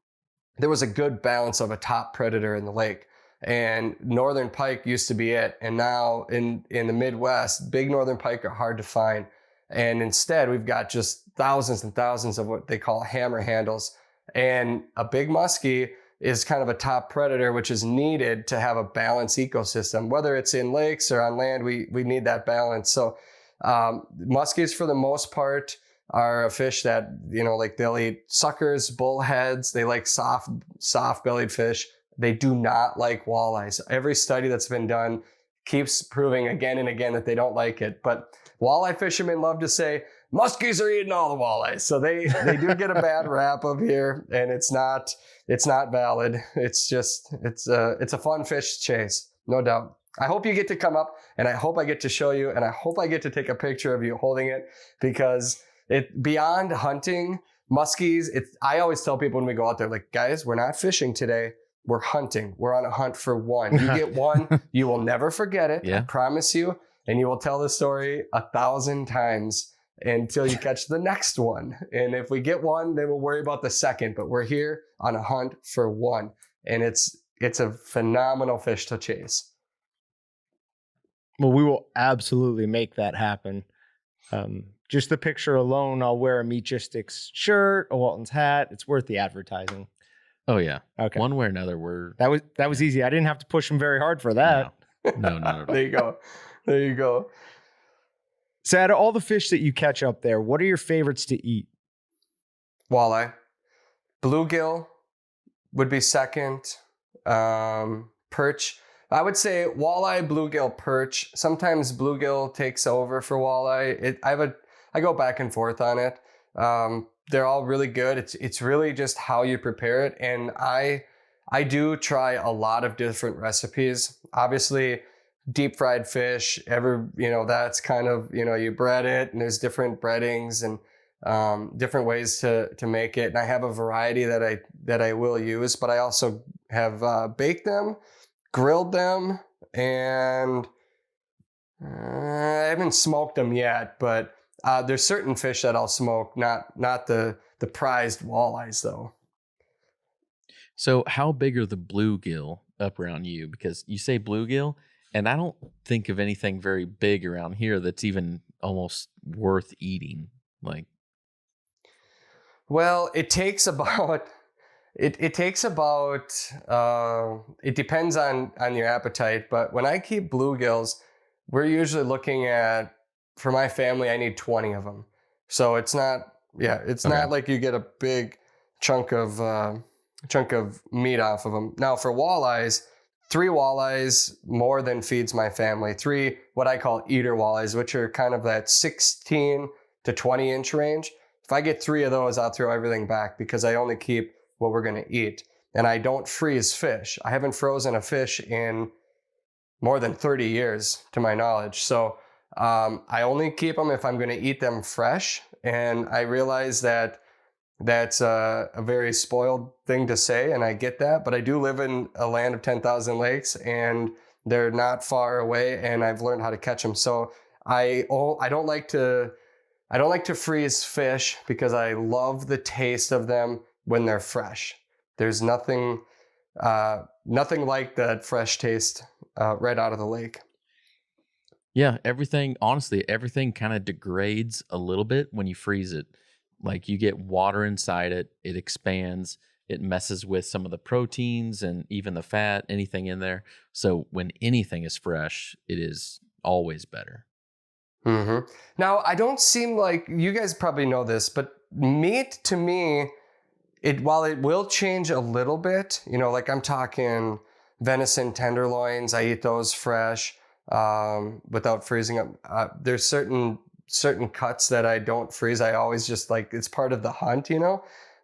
there was a good balance of a top predator in the lake. And northern pike used to be it. And now in the Midwest, big northern pike are hard to find. And instead, we've got just thousands and thousands of what they call hammer handles. And a big muskie is kind of a top predator, which is needed to have a balanced ecosystem. Whether it's in lakes or on land, we need that balance. So muskies, for the most part, are a fish that, like they'll eat suckers, bullheads. They like soft-bellied fish. They do not like walleyes. Every study that's been done keeps proving again and again that they don't like it. But walleye fishermen love to say, muskies are eating all the walleyes. So they do get a bad rap up here, and it's not valid. It's a fun fish to chase, no doubt. I hope you get to come up, and I hope I get to show you, and I hope I get to take a picture of you holding it, because beyond hunting muskies, I always tell people when we go out there, like, guys, we're not fishing today. We're hunting. We're on a hunt for one. You get one, you will never forget it. Yeah. I promise you. And you will tell the story 1,000 times until you catch the next one. And if we get one, then we'll worry about the second. But we're here on a hunt for one. And it's a phenomenal fish to chase. Well, we will absolutely make that happen. Just the picture alone, I'll wear a Meatgistics shirt, a Walton's hat. It's worth the advertising. Oh yeah. Okay. One way or another, that was easy. I didn't have to push him very hard for that. No. There you go. So out of all the fish that you catch up there, what are your favorites to eat? Walleye. Bluegill would be second. Perch, I would say walleye, bluegill, perch. Sometimes bluegill takes over for walleye. I go back and forth on it. They're all really good. It's really just how you prepare it. And I do try a lot of different recipes. Obviously, deep fried fish, that's kind of, you bread it, and there's different breadings and different ways to make it. And I have a variety that I will use, but I also have baked them, grilled them, and I haven't smoked them yet, but there's certain fish that I'll smoke, not the prized walleyes though. So how big are the bluegill up around you? Because you say bluegill, and I don't think of anything very big around here that's even almost worth eating. Like, well, it takes about it depends on your appetite, but when I keep bluegills, we're usually looking at, for my family, I need 20 of them. So it's not not like you get a big chunk of meat off of them. Now for walleyes, 3 walleyes more than feeds my family. 3 what I call eater walleyes, which are kind of that 16 to 20 inch range. If I get 3 of those, I'll throw everything back because I only keep what we're going to eat. And I don't freeze fish. I haven't frozen a fish in more than 30 years to my knowledge. So I only keep them if I'm going to eat them fresh. And I realize that that's a very spoiled thing to say, and I get that, but I do live in a land of 10,000 lakes, and they're not far away, and I've learned how to catch them. So I don't like to freeze fish because I love the taste of them when they're fresh. There's nothing like that fresh taste right out of the lake. yeah, everything kind of degrades a little bit when you freeze it. Like you get water inside it, it expands, it messes with some of the proteins and even the fat, anything in there. So when anything is fresh, it is always better. Mm-hmm. Now, I don't seem like, you guys probably know this, but meat to me, while it will change a little bit, like I'm talking venison tenderloins, I eat those fresh without freezing them. There's certain cuts that I don't freeze. I always just it's part of the hunt,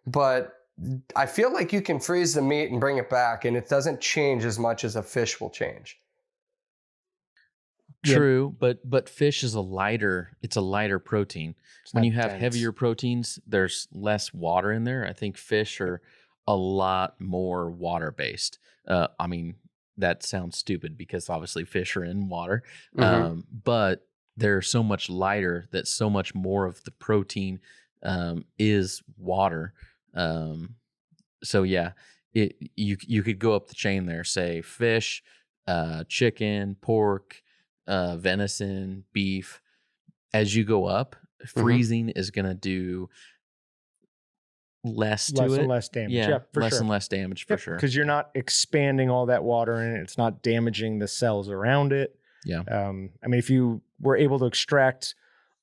but I feel like you can freeze the meat and bring it back and it doesn't change as much as a fish will change. True, but fish is a lighter protein. When you have heavier proteins, there's less water in there. I think fish are a lot more water based. I mean, that sounds stupid because obviously fish are in water, but they're so much lighter that so much more of the protein is water. So yeah, you could go up the chain there, say fish, chicken, pork, venison, beef. As you go up, freezing is going to do less and less damage. Yeah, for less sure. and less damage for sure. Because you're not expanding all that water in it. It's not damaging the cells around it. Yeah. I mean, if you were able to extract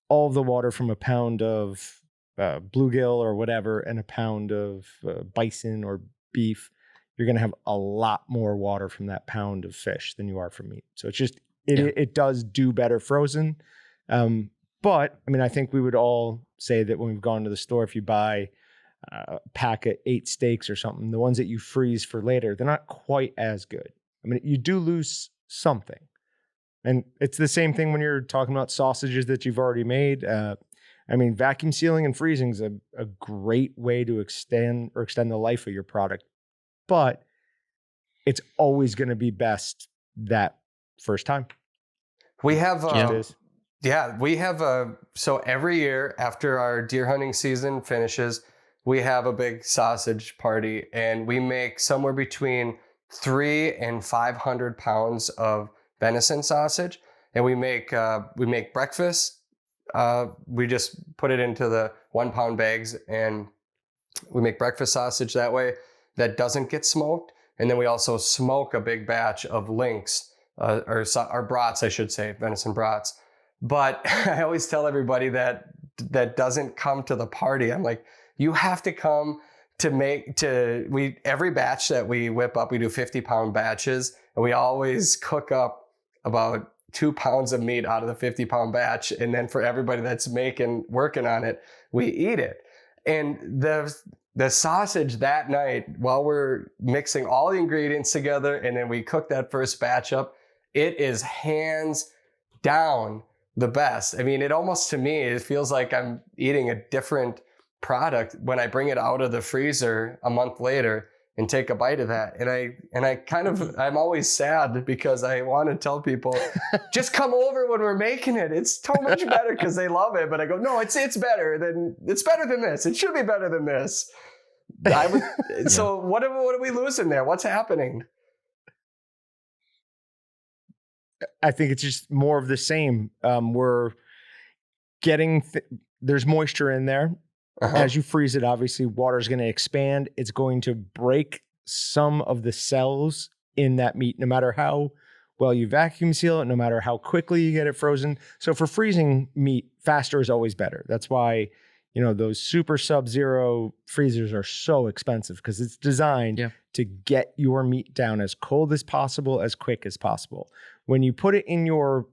all of the water from a pound of bluegill or whatever and a pound of bison or beef, you're going to have a lot more water from that pound of fish than you are from meat. So it's just, it does do better frozen. But I mean, I think we would all say that when we've gone to the store, if you buy a pack of 8 steaks or something, the ones that you freeze for later, they're not quite as good. I mean, you do lose something. And it's the same thing when you're talking about sausages that you've already made. I mean, vacuum sealing and freezing is a great way to extend the life of your product. But it's always going to be best that first time. We have so every year after our deer hunting season finishes, we have a big sausage party, and we make somewhere between 300 and 500 pounds of venison sausage, and we make breakfast. We just put it into the 1 pound bags, and we make breakfast sausage that way that doesn't get smoked. And then we also smoke a big batch of links, or brats, I should say, venison brats. But I always tell everybody that doesn't come to the party, I'm like, you have to come every batch that we whip up, we do 50-pound batches, and we always cook up about 2 pounds of meat out of the 50-pound batch. And then for everybody that's working on it, we eat it. And the sausage that night, while we're mixing all the ingredients together, and then we cook that first batch up, it is hands down the best. I mean, it almost, to me, it feels like I'm eating a different product when I bring it out of the freezer a month later and take a bite of that. I'm always sad because I want to tell people, just come over when we're making it. It's so much better, because they love it. But I go, no, it's better than this. It should be better than this. So what are we losing there? What's happening? I think it's just more of the same. We're getting, there's moisture in there. As you freeze it, obviously water is going to expand. It's going to break some of the cells in that meat, no matter how well you vacuum seal it, no matter how quickly you get it frozen. So for freezing meat, faster is always better. That's why, those super sub-zero freezers are so expensive, because it's designed to get your meat down as cold as possible, as quick as possible. When you put it in your,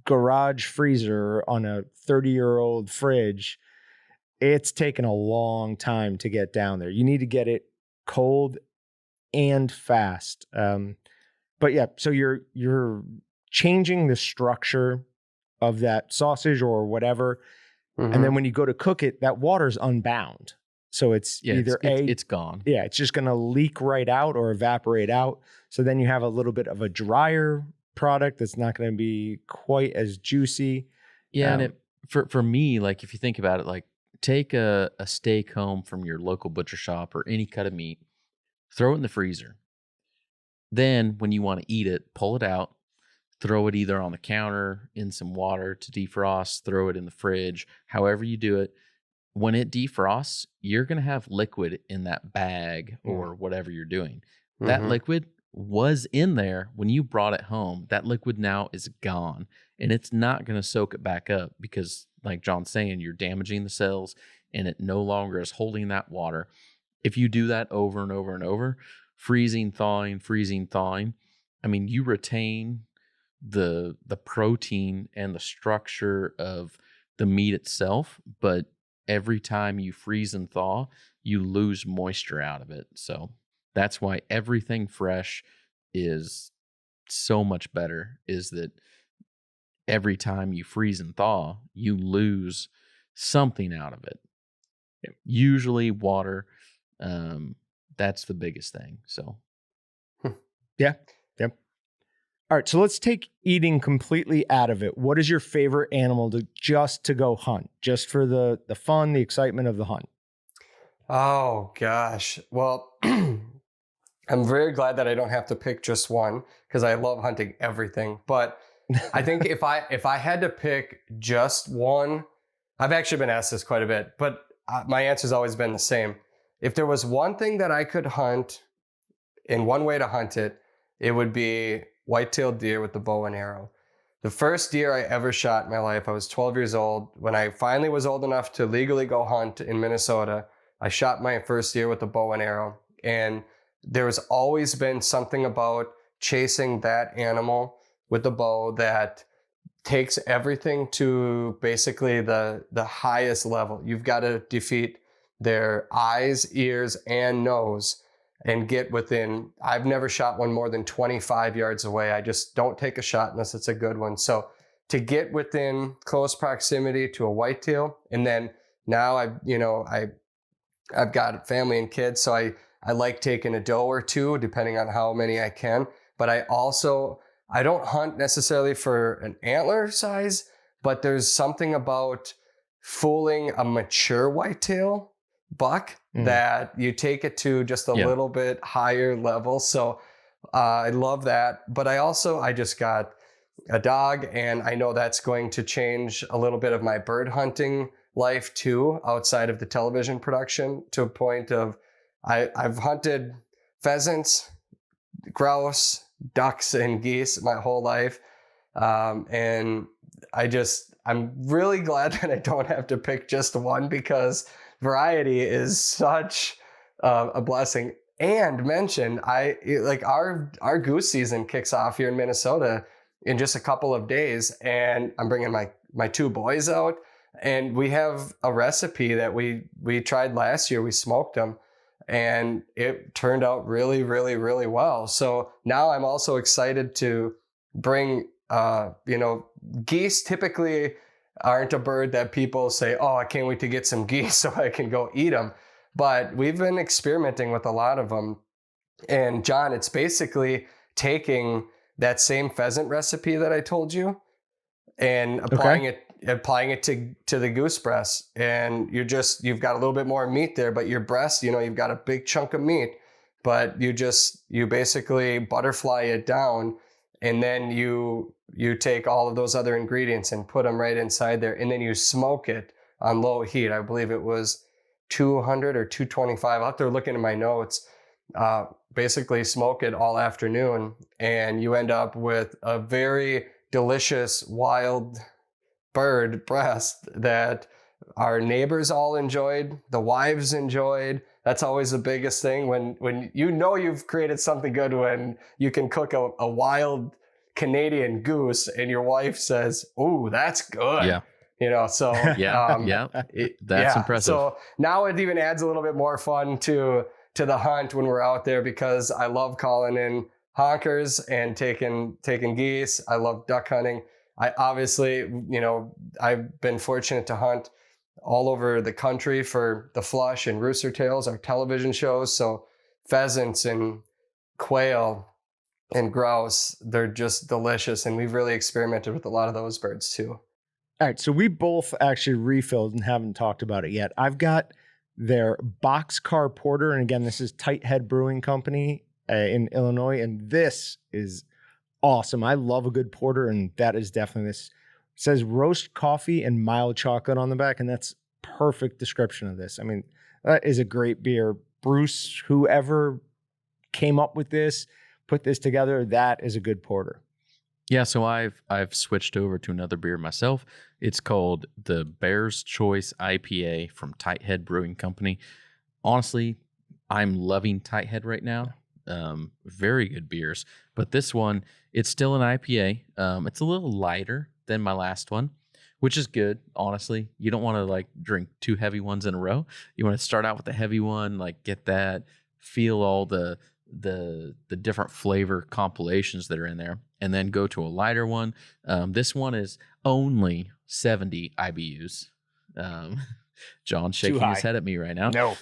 garage freezer on a 30-year-old fridge, it's taken a long time to get down there. You need to get it cold and fast. But yeah, so you're changing the structure of that sausage or whatever. And then when you go to cook it, that water's unbound. So it's it's gone. Yeah, it's just going to leak right out or evaporate out. So then you have a little bit of a drier product that's not going to be quite as juicy. Yeah, and for me, like, if you think about it, like, take a steak home from your local butcher shop or any cut of meat, throw it in the freezer. Then when you want to eat it, pull it out, throw it either on the counter in some water to defrost, throw it in the fridge, however you do it. When it defrosts, you're going to have liquid in that bag or whatever you're doing. That liquid was in there when you brought it home. That liquid now is gone, and it's not going to soak it back up, because, like John's saying, you're damaging the cells and it no longer is holding that water. If you do that over and over and over, freezing, thawing, I mean, you retain the protein and the structure of the meat itself, but every time you freeze and thaw, you lose moisture out of it. So that's why everything fresh is so much better, is that every time you freeze and thaw, you lose something out of it. Usually water. That's the biggest thing. So, yeah. All right. So let's take eating completely out of it. What is your favorite animal to go hunt, just for the fun, the excitement of the hunt? Oh gosh. Well, I'm very glad that I don't have to pick just one, because I love hunting everything. But I think if I had to pick just one, I've actually been asked this quite a bit, but my answer's always been the same. If there was one thing that I could hunt, in one way to hunt it, it would be white-tailed deer with the bow and arrow. The first deer I ever shot in my life, I was 12 years old. When I finally was old enough to legally go hunt in Minnesota, I shot my first deer with the bow and arrow. And there's always been something about chasing that animal with the bow that takes everything to basically the highest level. You've got to defeat their eyes, ears, and nose and get within. I've never shot one more than 25 yards away. I just don't take a shot unless it's a good one. So to get within close proximity to a whitetail, and then now I've got family and kids, so I like taking a doe or two, depending on how many I can. But I don't hunt necessarily for an antler size, but there's something about fooling a mature whitetail buck that you take it to just a little bit higher level. So I love that. But I just got a dog, and I know that's going to change a little bit of my bird hunting life too, outside of the television production, to a point of I've hunted pheasants, grouse, ducks, and geese my whole life. And I'm really glad that I don't have to pick just one, because variety is such a blessing. And mention, our goose season kicks off here in Minnesota in just a couple of days, and I'm bringing my two boys out, and we have a recipe that we tried last year. We smoked them, and it turned out really, really, really well. So now I'm also excited to bring, geese typically aren't a bird that people say, oh, I can't wait to get some geese so I can go eat them. But we've been experimenting with a lot of them. And John, it's basically taking that same pheasant recipe that I told you and applying it to the goose breast. And you've got a little bit more meat there, but your breast, you've got a big chunk of meat, but you basically butterfly it down, and then you take all of those other ingredients and put them right inside there, and then you smoke it on low heat. I believe it was 200 or 225. I'll have to look into my notes. Basically smoke it all afternoon, and you end up with a very delicious wild bird breast that our neighbors all enjoyed, the wives enjoyed. That's always the biggest thing, when you've created something good, when you can cook a wild Canadian goose and your wife says, "Ooh, that's good." Yeah. So that's impressive. So now it even adds a little bit more fun to the hunt when we're out there, because I love calling in honkers and taking geese. I love duck hunting. I obviously, I've been fortunate to hunt all over the country for the Flush and Rooster Tails, our television shows. So pheasants and quail and grouse, they're just delicious. And we've really experimented with a lot of those birds too. All right, so we both actually refilled and haven't talked about it yet. I've got their Boxcar Porter, and again, this is Tight Head Brewing Company in Illinois, and this is awesome. I love a good porter, and that is definitely this. It says roast coffee and mild chocolate on the back, and that's perfect description of this. I mean, that is a great beer. Bruce, whoever came up with this, put this together, that is a good porter. Yeah, so I've switched over to another beer myself. It's called the Bear's Choice IPA from Tight Head Brewing Company. Honestly, I'm loving Tight Head right now. Very good beers. But this one, it's still an IPA. It's a little lighter than my last one, which is good, honestly. You don't want to drink two heavy ones in a row. You want to start out with a heavy one, get that, feel all the different flavor compilations that are in there, and then go to a lighter one. This one is only 70 IBUs. John's shaking his head at me right now. No.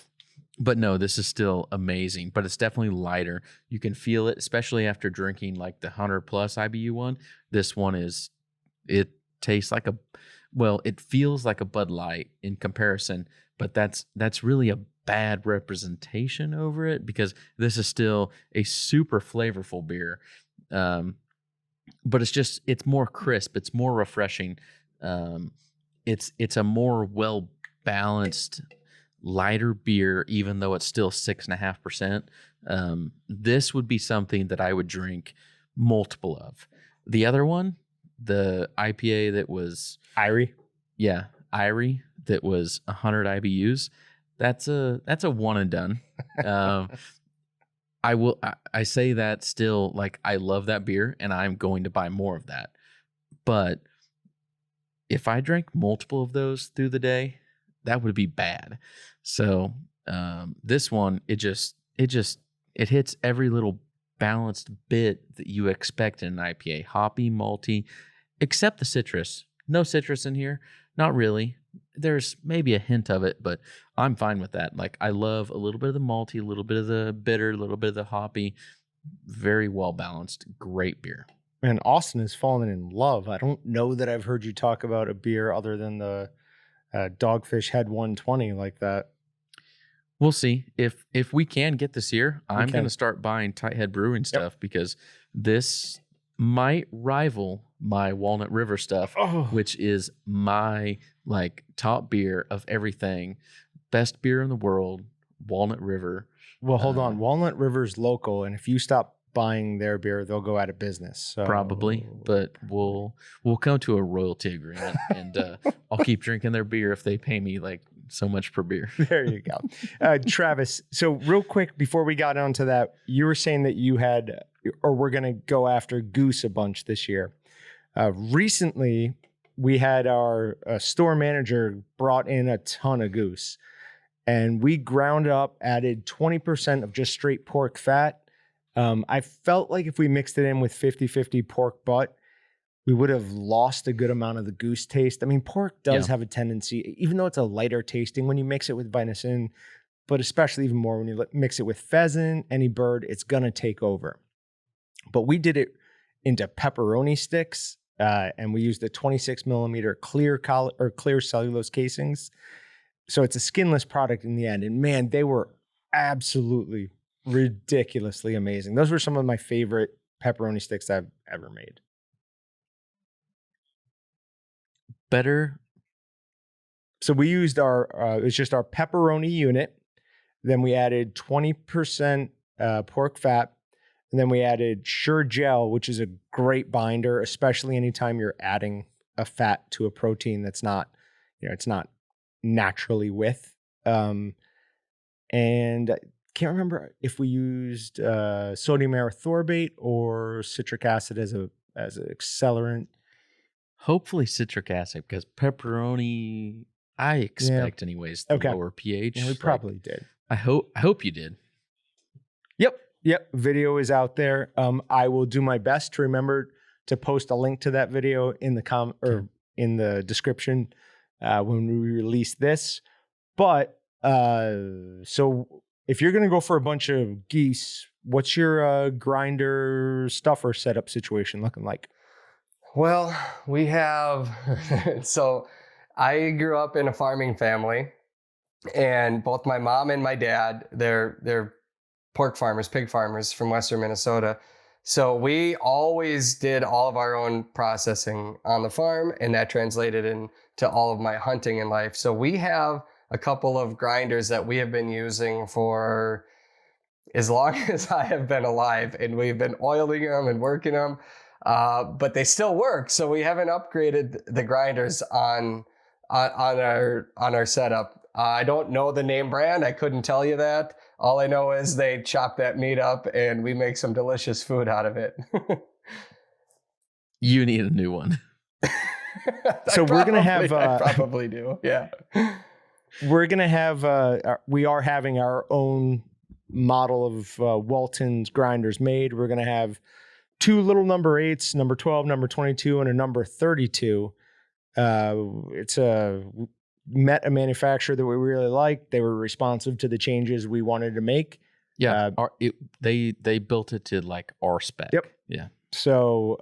But no, this is still amazing, but it's definitely lighter. You can feel it, especially after drinking the 100 plus IBU one. This one it tastes it feels like a Bud Light in comparison, but that's really a bad representation over it, because this is still a super flavorful beer. But it's more crisp. It's more refreshing. It's a more well-balanced, lighter beer, even though it's still 6.5%. This would be something that I would drink multiple of. The other one, the IPA that was Irie. Yeah, Irie, that was 100 IBUs. That's a one and done. I say that still, I love that beer and I'm going to buy more of that. But if I drank multiple of those through the day, that would be bad. So this one, it hits every little balanced bit that you expect in an IPA. Hoppy, malty, except the citrus. No citrus in here. Not really. There's maybe a hint of it, but I'm fine with that. I love a little bit of the malty, a little bit of the bitter, a little bit of the hoppy. Very well balanced. Great beer. And Austin has fallen in love. I don't know that I've heard you talk about a beer other than the Dogfish Head 120 like that. We'll see. If we can get this year, I'm going to start buying Tight Head Brewing stuff, because this might rival my Walnut River stuff, which is my top beer of everything. Best beer in the world, Walnut River. Well, hold on. Walnut River's local, and if you stop buying their beer, they'll go out of business. So. Probably, but we'll come to a royalty agreement, and I'll keep drinking their beer if they pay me so much per beer. There you go. Travis, so real quick, before we got onto that, you were saying that you had, or we're going to go after goose a bunch this year. Recently, we had our store manager brought in a ton of goose, and we ground up, added 20% of just straight pork fat. I felt like if we mixed it in with 50-50 pork butt, we would have lost a good amount of the goose taste. I mean, pork does have a tendency, even though it's a lighter tasting when you mix it with venison, but especially even more when you mix it with pheasant, any bird, it's going to take over. But we did it into pepperoni sticks, and we used the 26 millimeter clear cellulose casings. So it's a skinless product in the end. And man, they were absolutely ridiculously amazing. Those were some of my favorite pepperoni sticks I've ever made. Better. So we used it's just our pepperoni unit. Then we added 20% pork fat. And then we added Sure Gel, which is a great binder, especially anytime you're adding a fat to a protein that's not, it's not naturally with. And I can't remember if we used sodium erythorbate or citric acid as an accelerant. Hopefully citric acid, because pepperoni, I expect anyways, the lower pH. Yeah, we probably did. I hope you did. Yep. Video is out there. I will do my best to remember to post a link to that video in the in the description when we release this. But so if you're going to go for a bunch of geese, what's your grinder stuffer setup situation looking like? Well, we have, so I grew up in a farming family, and both my mom and my dad, they're pork farmers, pig farmers from Western Minnesota. So we always did all of our own processing on the farm, and that translated into all of my hunting in life. So we have a couple of grinders that we have been using for as long as I have been alive, and we've been oiling them and working them. But they still work, so we haven't upgraded the grinders on our setup. I don't know the name brand. I couldn't tell you that. All I know is they chop that meat up, and we make some delicious food out of it. You need a new one. So we're gonna have. I probably do. Yeah. We're gonna have. We are having our own model of Walton's grinders made. We're gonna have 2 little number 8s, number 12, number 22, and a number 32. It's met a manufacturer that we really liked. They were responsive to the changes we wanted to make. Yeah, they built it to like our spec. Yep. Yeah. So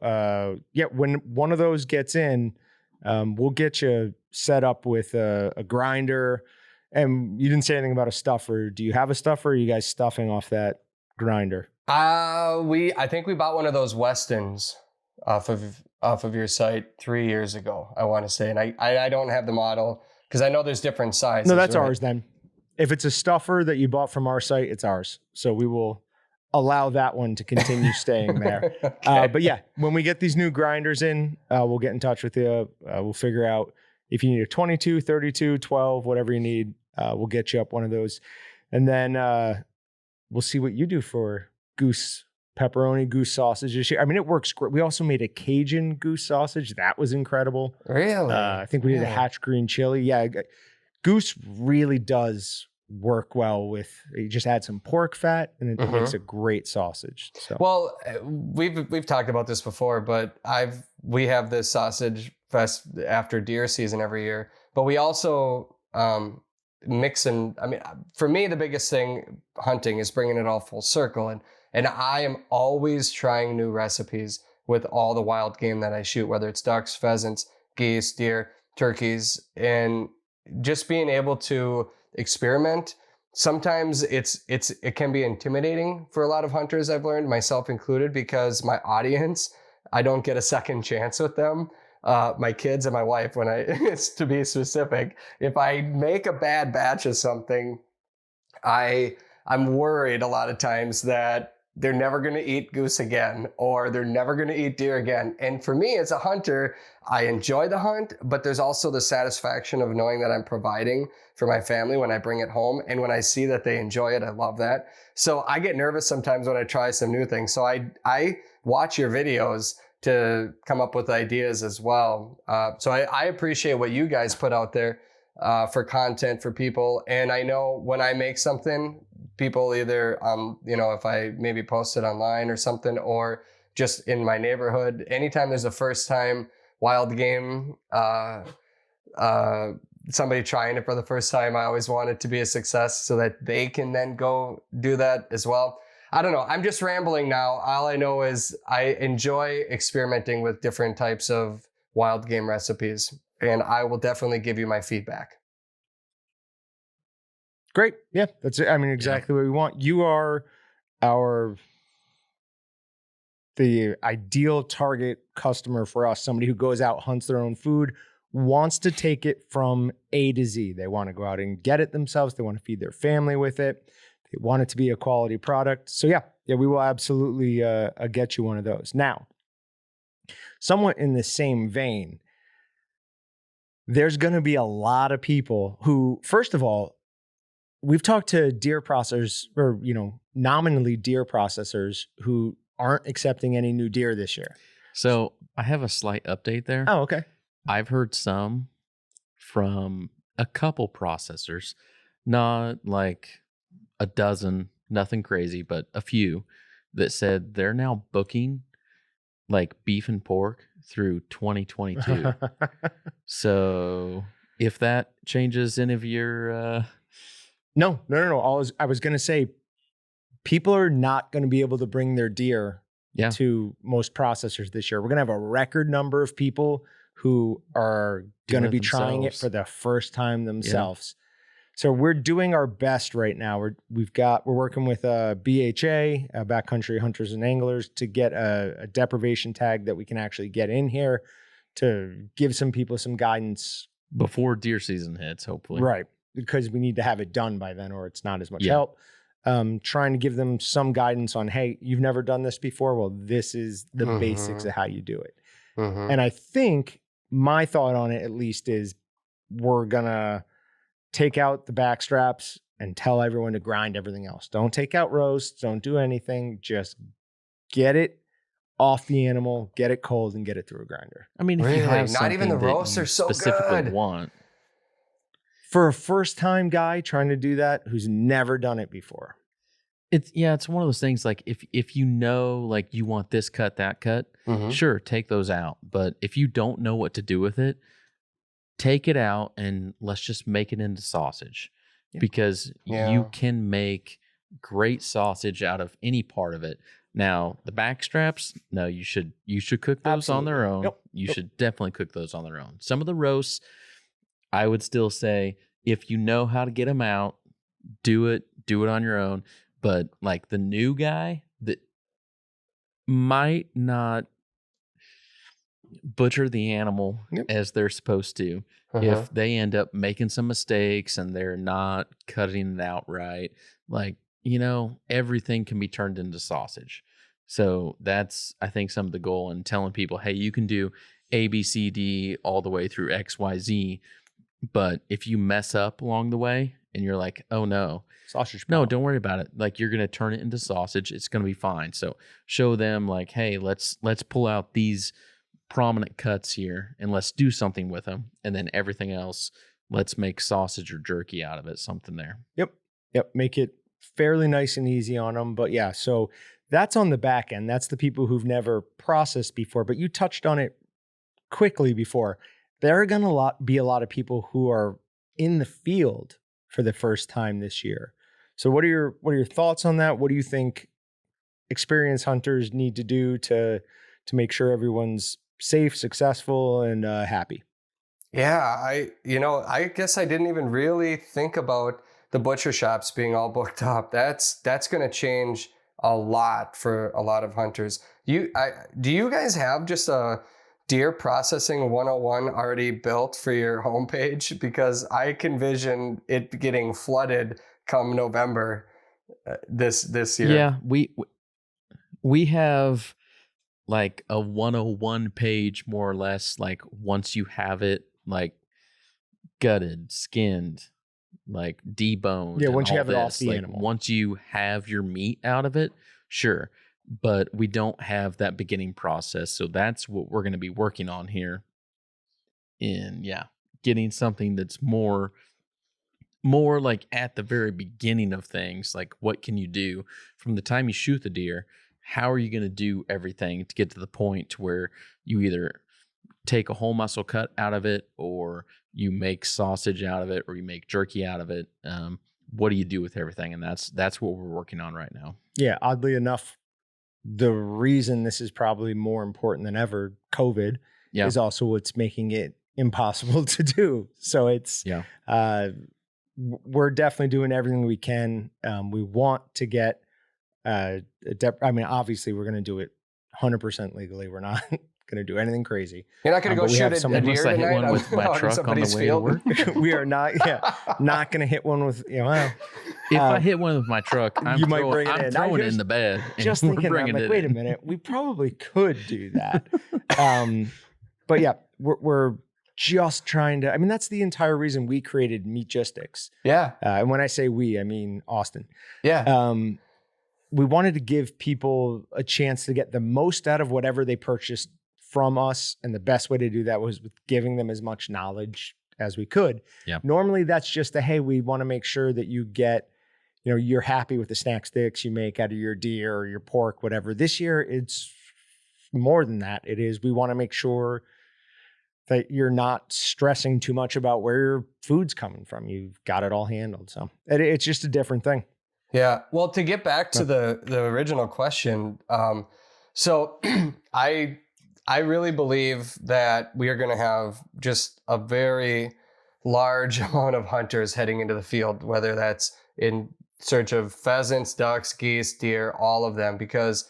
when one of those gets in, we'll get you set up with a grinder. And you didn't say anything about a stuffer. Do you have a stuffer? Or are you guys stuffing off that grinder? I think we bought one of those Westons off of your site 3 years ago, I want to say. And I don't have the model because I know there's different sizes. No, that's ours then. If it's a stuffer that you bought from our site, it's ours. So we will allow that one to continue staying there. Okay. But yeah, when we get these new grinders in, we'll get in touch with you. We'll figure out if you need a 22, 32, 12, whatever you need. We'll get you up one of those. And then we'll see what you do for goose pepperoni, goose sausage this year. I mean, it works great. We also made a Cajun goose sausage. That was incredible. Really? I think we did a hatch green chili. Yeah, goose really does work well with, you just add some pork fat and it makes a great sausage. So, well, we've talked about this before, but we have this sausage fest after deer season every year, but we also mix and, I mean, for me, the biggest thing hunting is bringing it all full circle. And I am always trying new recipes with all the wild game that I shoot, whether it's ducks, pheasants, geese, deer, turkeys, and just being able to experiment. Sometimes it can be intimidating for a lot of hunters, I've learned, myself included, because my audience, I don't get a second chance with them. My kids and my wife, to be specific, if I make a bad batch of something, I'm worried a lot of times that they're never going to eat goose again, or they're never going to eat deer again. And for me as a hunter, I enjoy the hunt, but there's also the satisfaction of knowing that I'm providing for my family when I bring it home. And when I see that they enjoy it, I love that. So I get nervous sometimes when I try some new things. So I watch your videos to come up with ideas as well. So I appreciate what you guys put out there for content for people. And I know when I make something, people either, if I maybe post it online or something, or just in my neighborhood, anytime there's a first time wild game, somebody trying it for the first time, I always want it to be a success so that they can then go do that as well. I don't know. I'm just rambling now. All I know is I enjoy experimenting with different types of wild game recipes, and I will definitely give you my feedback. Great. Yeah, that's it. I mean, exactly what we want. You are the ideal target customer for us. Somebody who goes out, hunts their own food, wants to take it from A to Z. They want to go out and get it themselves. They want to feed their family with it. They want it to be a quality product. So yeah, we will absolutely get you one of those. Now, somewhat in the same vein, there's going to be a lot of people who, first of all, we've talked to deer processors, or, nominally deer processors who aren't accepting any new deer this year. So I have a slight update there. Oh, okay. I've heard some from a couple processors, not like a dozen, nothing crazy, but a few that said they're now booking like beef and pork through 2022. So if that changes any of your... No. I was going to say, people are not going to be able to bring their deer to most processors this year. We're going to have a record number of people who are going to be trying it for the first time themselves. So we're doing our best right now. We're working with BHA, Backcountry Hunters and Anglers, to get a deprivation tag that we can actually get in here to give some people some guidance before deer season hits, hopefully. Right, because we need to have it done by then, or it's not as much help. Trying to give them some guidance on, hey, you've never done this before. Well, this is the basics of how you do it. And I think my thought on it, at least, is we're gonna take out the back straps and tell everyone to grind everything else. Don't take out roasts. Don't do anything. Just get it off the animal, get it cold, and get it through a grinder. I mean, if you have not even the roasts are so specifically good. Want for a first-time guy trying to do that who's never done it before. It's one of those things, like if you know, like, you want this cut, that cut, sure, take those out. But if you don't know what to do with it, take it out and let's just make it into sausage, because you can make great sausage out of any part of it. Now, the back straps, no, you should cook those on their own. You should definitely cook those on their own. Some of the roasts, I would still say, if you know how to get them out, do it on your own. But like the new guy that might not butcher the animal as they're supposed to, if they end up making some mistakes and they're not cutting it out right, like, everything can be turned into sausage. So that's, I think, some of the goal in telling people, hey, you can do A, B, C, D all the way through X, Y, Z. But if you mess up along the way and you're like, oh no, sausage, no, don't worry about it. Like, you're going to turn it into sausage. It's going to be fine. So show them, like, hey, let's pull out these prominent cuts here and let's do something with them. And then everything else, let's make sausage or jerky out of it, something there. Yep. Make it fairly nice and easy on them. But yeah, so that's on the back end. That's the people who've never processed before, but you touched on it quickly before. There are going to be a lot of people who are in the field for the first time this year. So what are your thoughts on that? What do you think experienced hunters need to do to make sure everyone's safe, successful, and happy? Yeah, I guess I didn't even really think about the butcher shops being all booked up. That's going to change a lot for a lot of hunters. Do you guys have just a deer processing 101 already built for your homepage? Because I can vision it getting flooded come November this year. Yeah, We have like a 101 page, more or less. Like once you have it, like gutted, skinned, like deboned. Yeah, and once you have it off this, the like, animal. Once you have your meat out of it, sure. But we don't have that beginning process. So that's what we're going to be working on here. Getting something that's more like at the very beginning of things. Like what can you do from the time you shoot the deer? How are you going to do everything to get to the point to where you either take a whole muscle cut out of it, or you make sausage out of it, or you make jerky out of it? What do you do with everything? And that's what we're working on right now. Yeah, oddly enough, the reason this is probably more important than ever, COVID, is also what's making it impossible to do. So it's we're definitely doing everything we can. We want to get obviously we're going to do it 100% legally. We're not going to do anything crazy. You're not going to go shoot a deer I hit tonight one with my truck on the way to work. We are not going to hit one with if I hit one with my truck, I'm throwing it in the bed. Just thinking, I'm like, wait a minute, we probably could do that. But yeah, we're just trying to. I mean, that's the entire reason we created Meatgistics. Yeah, and when I say we, I mean Austin. Yeah. We wanted to give people a chance to get the most out of whatever they purchased from us. And the best way to do that was with giving them as much knowledge as we could. Yeah. Normally that's just hey, we want to make sure that you get, you're happy with the snack sticks you make out of your deer or your pork, whatever. This year, it's more than that. It is, we want to make sure that you're not stressing too much about where your food's coming from. You've got it all handled. So it's just a different thing. Yeah. Well, to get back to the original question, so I really believe that we are going to have just a very large amount of hunters heading into the field, whether that's in search of pheasants, ducks, geese, deer, all of them, because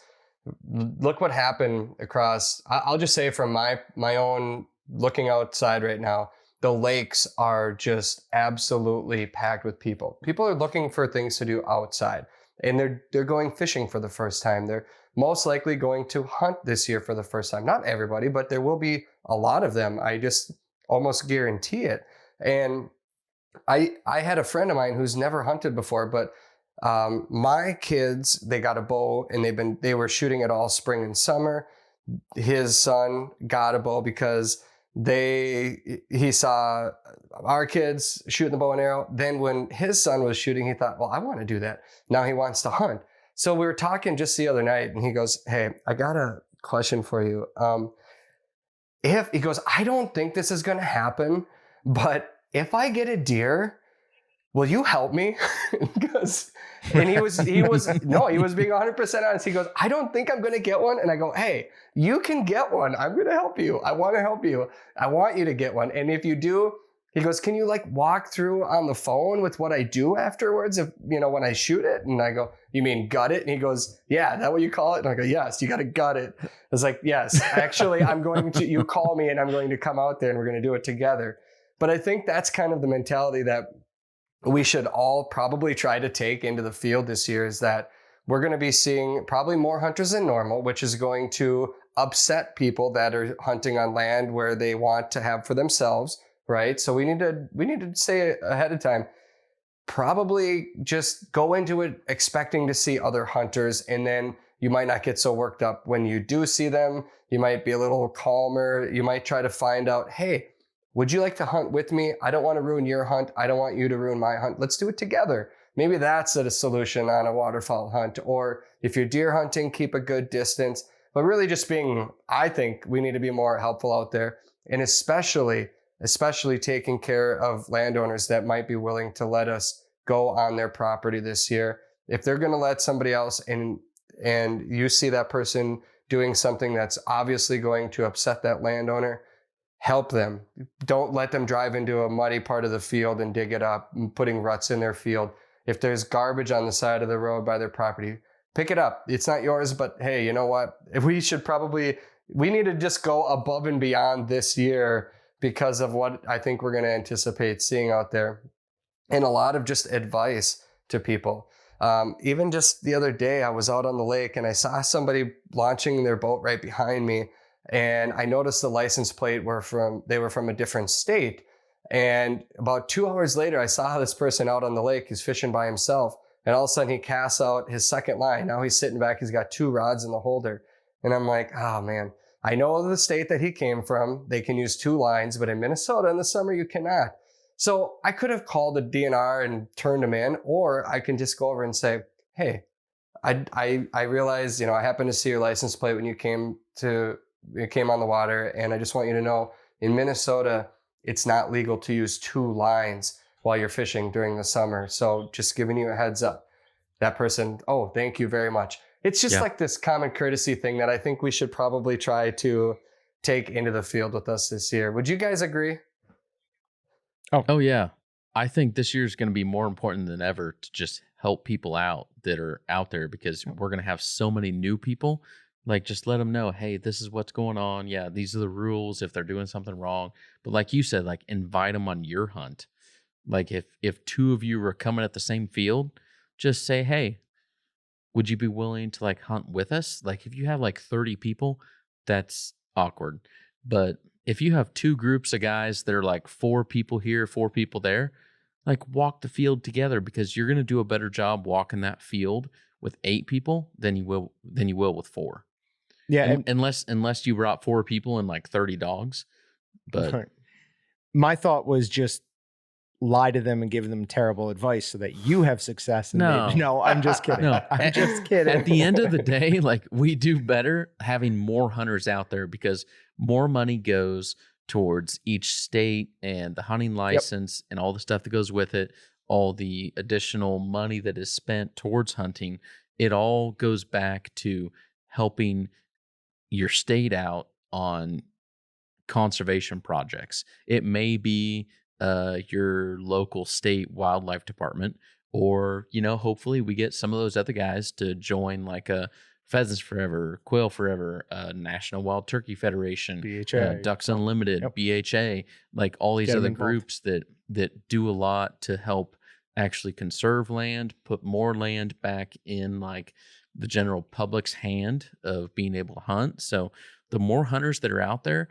look what happened across, I'll just say from my own looking outside right now, the lakes are just absolutely packed with people. People are looking for things to do outside, and they're going fishing for the first time. They're most likely going to hunt this year for the first time. Not everybody, but there will be a lot of them. I just almost guarantee it. And I had a friend of mine who's never hunted before, but my kids, they got a bow and they were shooting it all spring and summer. His son got a bow because he saw our kids shooting the bow and arrow. Then when his son was shooting, he thought, well, I want to do that. Now he wants to hunt. So we were talking just the other night and he goes, hey, I got a question for you. He goes, I don't think this is going to happen, but if I get a deer, will you help me? And he was being 100% honest. He goes, I don't think I'm going to get one. And I go, hey, you can get one. I'm going to help you. I want to help you. I want you to get one. And if you do, he goes, can you walk through on the phone with what I do afterwards? If, when I shoot it? And I go, you mean gut it? And he goes, yeah, is that what you call it? And I go, yes, you got to gut it. I was like, yes, actually, you call me and I'm going to come out there and we're going to do it together. But I think that's kind of the mentality that we should all probably try to take into the field this year, is that we're going to be seeing probably more hunters than normal, which is going to upset people that are hunting on land where they want to have for themselves, right? So we need to say ahead of time, probably just go into it expecting to see other hunters, and then you might not get so worked up when you do see them. You might be a little calmer. You might try to find out, hey, would you like to hunt with me? I don't want to ruin your hunt. I don't want you to ruin my hunt. Let's do it together. Maybe that's a solution on a waterfowl hunt. Or if you're deer hunting, keep a good distance. But really just I think we need to be more helpful out there. And especially taking care of landowners that might be willing to let us go on their property this year. If they're going to let somebody else in and you see that person doing something that's obviously going to upset that landowner, help them. Don't let them drive into a muddy part of the field and dig it up and putting ruts in their field. If there's garbage on the side of the road by their property, pick it up. It's not yours, but hey, you know what? We need to just go above and beyond this year because of what I think we're going to anticipate seeing out there. And a lot of just advice to people. Even just the other day, I was out on the lake and I saw somebody launching their boat right behind me. And I noticed the license plate they were from a different state. And about 2 hours later, I saw this person out on the lake. He's fishing by himself. And all of a sudden he casts out his second line. Now he's sitting back. He's got 2 rods in the holder. And I'm like, oh man, I know the state that he came from. They can use 2 lines, but in Minnesota in the summer, you cannot. So I could have called the DNR and turned him in, or I can just go over and say, hey, I realized, I happened to see your license plate when you came on the water. And I just want you to know in Minnesota, it's not legal to use 2 lines while you're fishing during the summer. So just giving you a heads up. That person, oh, thank you very much. It's just like this common courtesy thing that I think we should probably try to take into the field with us this year. Would you guys agree? Oh yeah. I think this year is going to be more important than ever to just help people out that are out there, because we're going to have so many new people. Like, just let them know, hey, this is what's going on. Yeah, these are the rules if they're doing something wrong. But like you said, like, invite them on your hunt. Like, if 2 of you are coming at the same field, just say, hey, would you be willing to like hunt with us? Like, if you have like 30 people, that's awkward. But if you have 2 groups of guys that are like 4 people here, 4 people there, like, walk the field together, because you're going to do a better job walking that field with 8 people than you will with 4. Yeah. Unless you brought 4 people and like 30 dogs. But my thought was just lie to them and give them terrible advice so that you have success. And no, I'm just kidding. No, I'm just kidding. At the end of the day, like, we do better having more hunters out there, because more money goes towards each state and the hunting license and all the stuff that goes with it, all the additional money that is spent towards hunting. It all goes back to helping your state out on conservation projects. It may be your local state wildlife department, or hopefully we get some of those other guys to join, like a Pheasants Forever, Quail Forever, National Wild Turkey Federation, BHA, Ducks Unlimited, BHA, like all these other groups that do a lot to help actually conserve land, put more land back in like the general public's hand of being able to hunt. So the more hunters that are out there,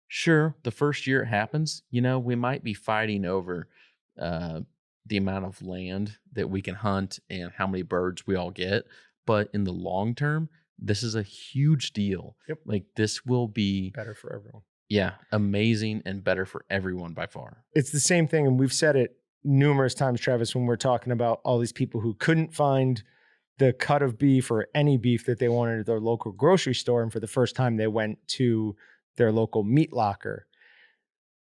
sure, the first year it happens, we might be fighting over the amount of land that we can hunt and how many birds we all get. But in the long term, this is a huge deal. Like, this will be better for everyone. Yeah, amazing and better for everyone by far. It's the same thing, and we've said it numerous times, Travis, when we're talking about all these people who couldn't find the cut of beef or any beef that they wanted at their local grocery store, and for the first time they went to their local meat locker.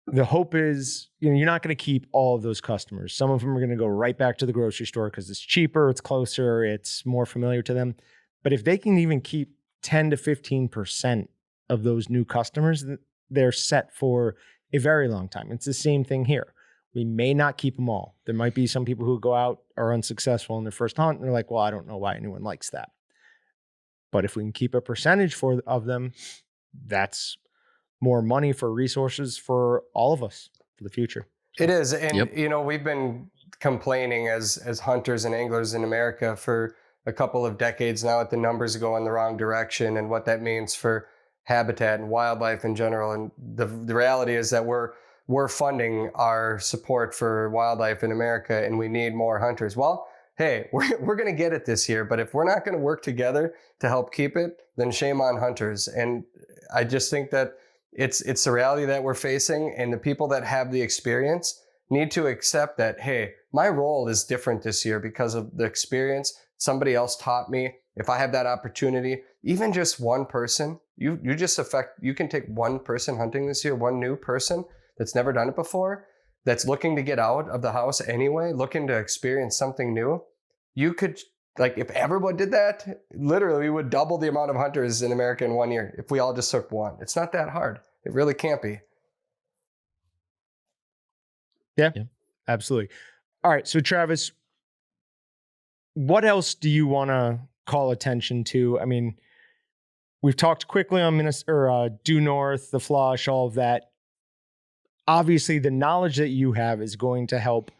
The hope is, you're not going to keep all of those customers. Some of them are going to go right back to the grocery store because it's cheaper, it's closer, it's more familiar to them. But if they can even keep 10 to 15% of those new customers, they're set for a very long time. It's the same thing here. We may not keep them all. There might be some people who go out, are unsuccessful in their first hunt, and they're like, well, I don't know why anyone likes that. But if we can keep a percentage of them, that's more money for resources for all of us for the future. It is. And, we've been complaining as hunters and anglers in America for a couple of decades now that the numbers go in the wrong direction and what that means for habitat and wildlife in general. And the reality is that we're funding our support for wildlife in America, and we need more hunters. Well, hey, we're going to get it this year, but if we're not going to work together to help keep it, then shame on hunters. And I just think that it's the reality that we're facing, and the people that have the experience need to accept that, hey, my role is different this year because of the experience somebody else taught me. If I have that opportunity, even just one person, you can take one person hunting this year, one new person that's never done it before, that's looking to get out of the house anyway, looking to experience something new. You could, like, if everyone did that, literally we would double the amount of hunters in America in 1 year if we all just took one. It's not that hard. It really can't be. Yeah, absolutely. All right. So Travis, what else do you want to call attention to? I mean, we've talked quickly on Due North, the flush, all of that. Obviously, the knowledge that you have is going to help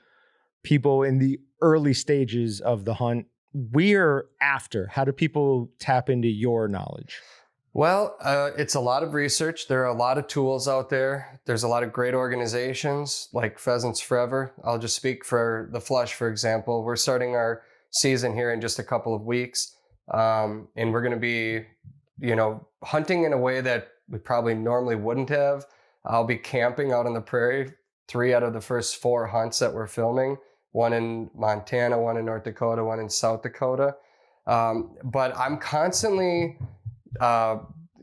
people in the early stages of the hunt we're after? How do people tap into your knowledge? Well, it's a lot of research. There are a lot of tools out there. There's a lot of great organizations like Pheasants Forever. I'll just speak for the Flush, for example. We're starting our season here in just a couple of weeks. And we're going to be, hunting in a way that we probably normally wouldn't have. I'll be camping out on the prairie 3 out of the first 4 hunts that we're filming. 1 in Montana, 1 in North Dakota, 1 in South Dakota. But I'm constantly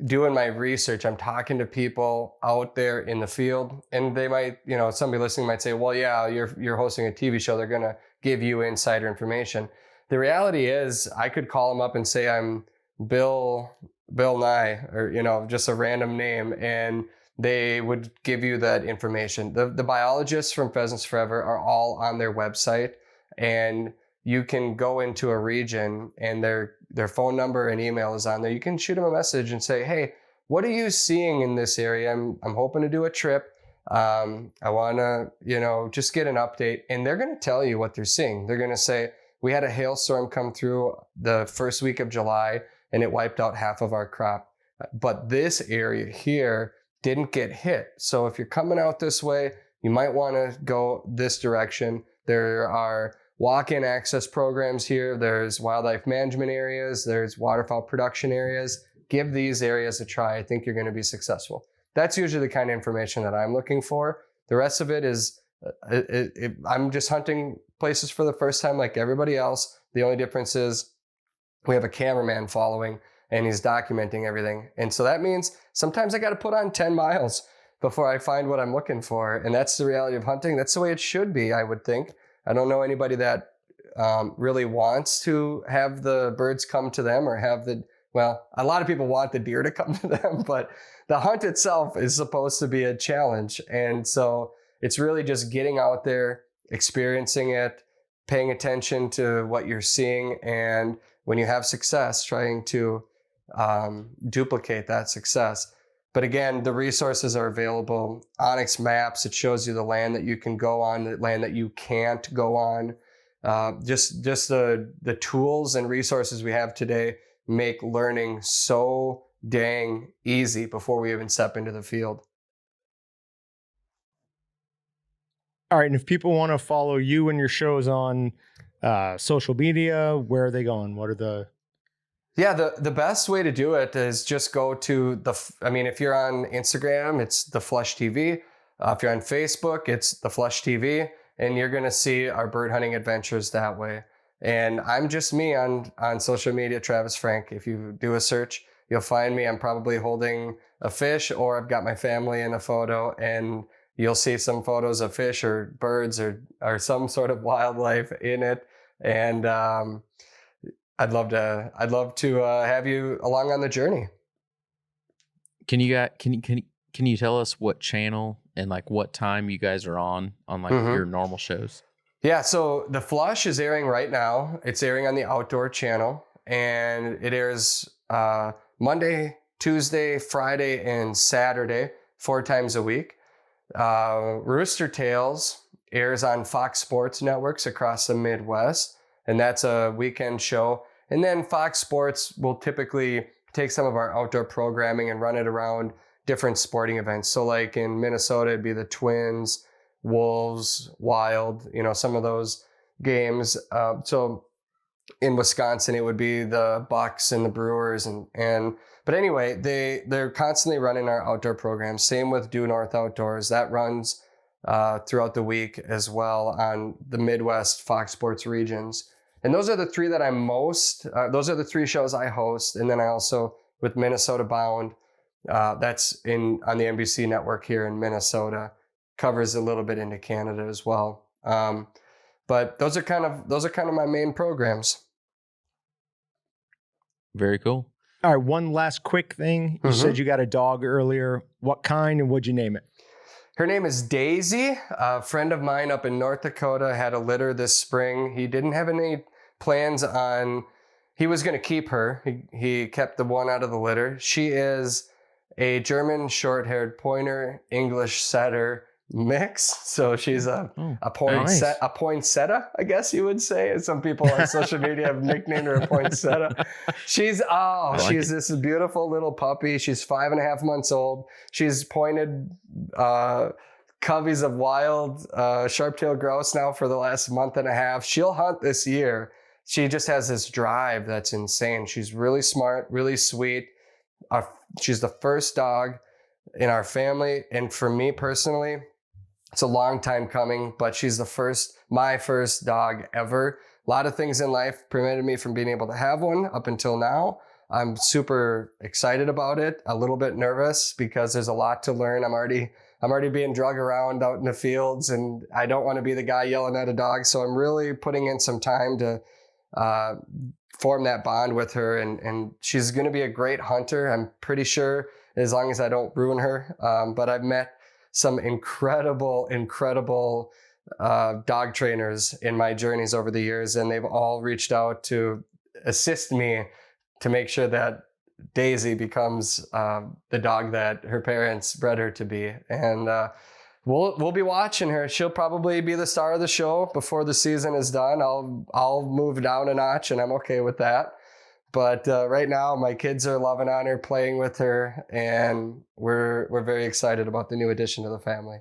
doing my research. I'm talking to people out there in the field, and they might, somebody listening might say, well, yeah, you're hosting a TV show. They're going to give you insider information. The reality is I could call them up and say, I'm Bill Nye, or, just a random name. And they would give you that information. The biologists from Pheasants Forever are all on their website, and you can go into a region and their phone number and email is on there. You can shoot them a message and say, hey, what are you seeing in this area? I'm hoping to do a trip. I want to, just get an update. And they're going to tell you what they're seeing. They're going to say, we had a hailstorm come through the first week of July and it wiped out half of our crop. But this area here didn't get hit. So if you're coming out this way, you might want to go this direction. There are walk-in access programs here. There's wildlife management areas. There's waterfowl production areas. Give these areas a try. I think you're going to be successful. That's usually the kind of information that I'm looking for. The rest of it is, I'm just hunting places for the first time like everybody else. The only difference is we have a cameraman following and he's documenting everything. And so that means sometimes I got to put on 10 miles before I find what I'm looking for. And that's the reality of hunting. That's the way it should be, I would think. I don't know anybody that really wants to have the birds come to them or a lot of people want the deer to come to them, but the hunt itself is supposed to be a challenge. And so it's really just getting out there, experiencing it, paying attention to what you're seeing. And when you have success, trying to duplicate that success. But again, the resources are available. Onyx Maps, it shows you the land that you can go on, the land that you can't go on. Just the tools and resources we have today make learning so dang easy before we even step into the field. All right, and if people want to follow you and your shows on social media, where are they going? What are the... Yeah, the best way to do it is just go to if you're on Instagram, it's The Flush TV. If you're on Facebook, it's The Flush TV. And you're going to see our bird hunting adventures that way. And I'm just me on social media, Travis Frank. If you do a search, you'll find me. I'm probably holding a fish, or I've got my family in a photo, and you'll see some photos of fish or birds or some sort of wildlife in it. And I'd love to have you along on the journey. Can you tell us what channel and like what time you guys are on like your normal shows? Yeah, so The Flush is airing right now. It's airing on the Outdoor Channel, and it airs Monday, Tuesday, Friday, and Saturday, 4 times a week. Rooster Tales airs on Fox Sports networks across the Midwest, and that's a weekend show. And then Fox Sports will typically take some of our outdoor programming and run it around different sporting events. So like in Minnesota, it'd be the Twins, Wolves, Wild, some of those games. So in Wisconsin, it would be the Bucks and the Brewers. But anyway, they're constantly running our outdoor programs. Same with Due North Outdoors. That runs throughout the week as well on the Midwest Fox Sports regions. And those are the 3 that those are the 3 shows I host. And then I also, with Minnesota Bound, that's on the NBC network here in Minnesota, covers a little bit into Canada as well. But those are kind of my main programs. Very cool. All right, one last quick thing. You said you got a dog earlier. What kind and what'd you name it? Her name is Daisy. A friend of mine up in North Dakota had a litter this spring. He didn't have any plans on, he was going to keep her. He kept the one out of the litter. She is a German short-haired pointer, English setter, mix. So she's a poinsettia, I guess you would say. Some people on social media have nicknamed her a poinsettia. She's this beautiful little puppy. She's 5.5 months old. She's pointed coveys of wild sharp-tailed grouse now for the last month and a half. She'll hunt this year. She just has this drive that's insane. She's really smart, really sweet. She's the first dog in our family. And for me personally, it's a long time coming, but she's my first dog ever. A lot of things in life prevented me from being able to have one up until now. I'm super excited about it, a little bit nervous because there's a lot to learn. I'm already being drug around out in the fields, and I don't want to be the guy yelling at a dog. So I'm really putting in some time to form that bond with her, and she's going to be a great hunter. I'm pretty sure, as long as I don't ruin her. But I've met some incredible dog trainers in my journeys over the years, and they've all reached out to assist me to make sure that Daisy becomes the dog that her parents bred her to be. And we'll be watching her. She'll probably be the star of the show before the season is done. I'll move down a notch, and I'm okay with that. But right now, my kids are loving on her, playing with her, and we're very excited about the new addition to the family.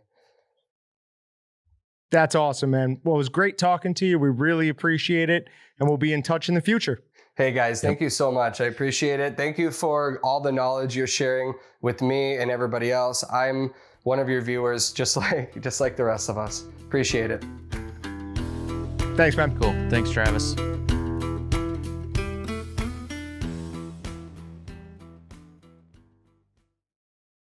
That's awesome, man. Well, it was great talking to you. We really appreciate it, and we'll be in touch in the future. Hey guys, thank you so much. I appreciate it. Thank you for all the knowledge you're sharing with me and everybody else. I'm one of your viewers, just like the rest of us. Appreciate it. Thanks, man. Cool. Thanks, Travis.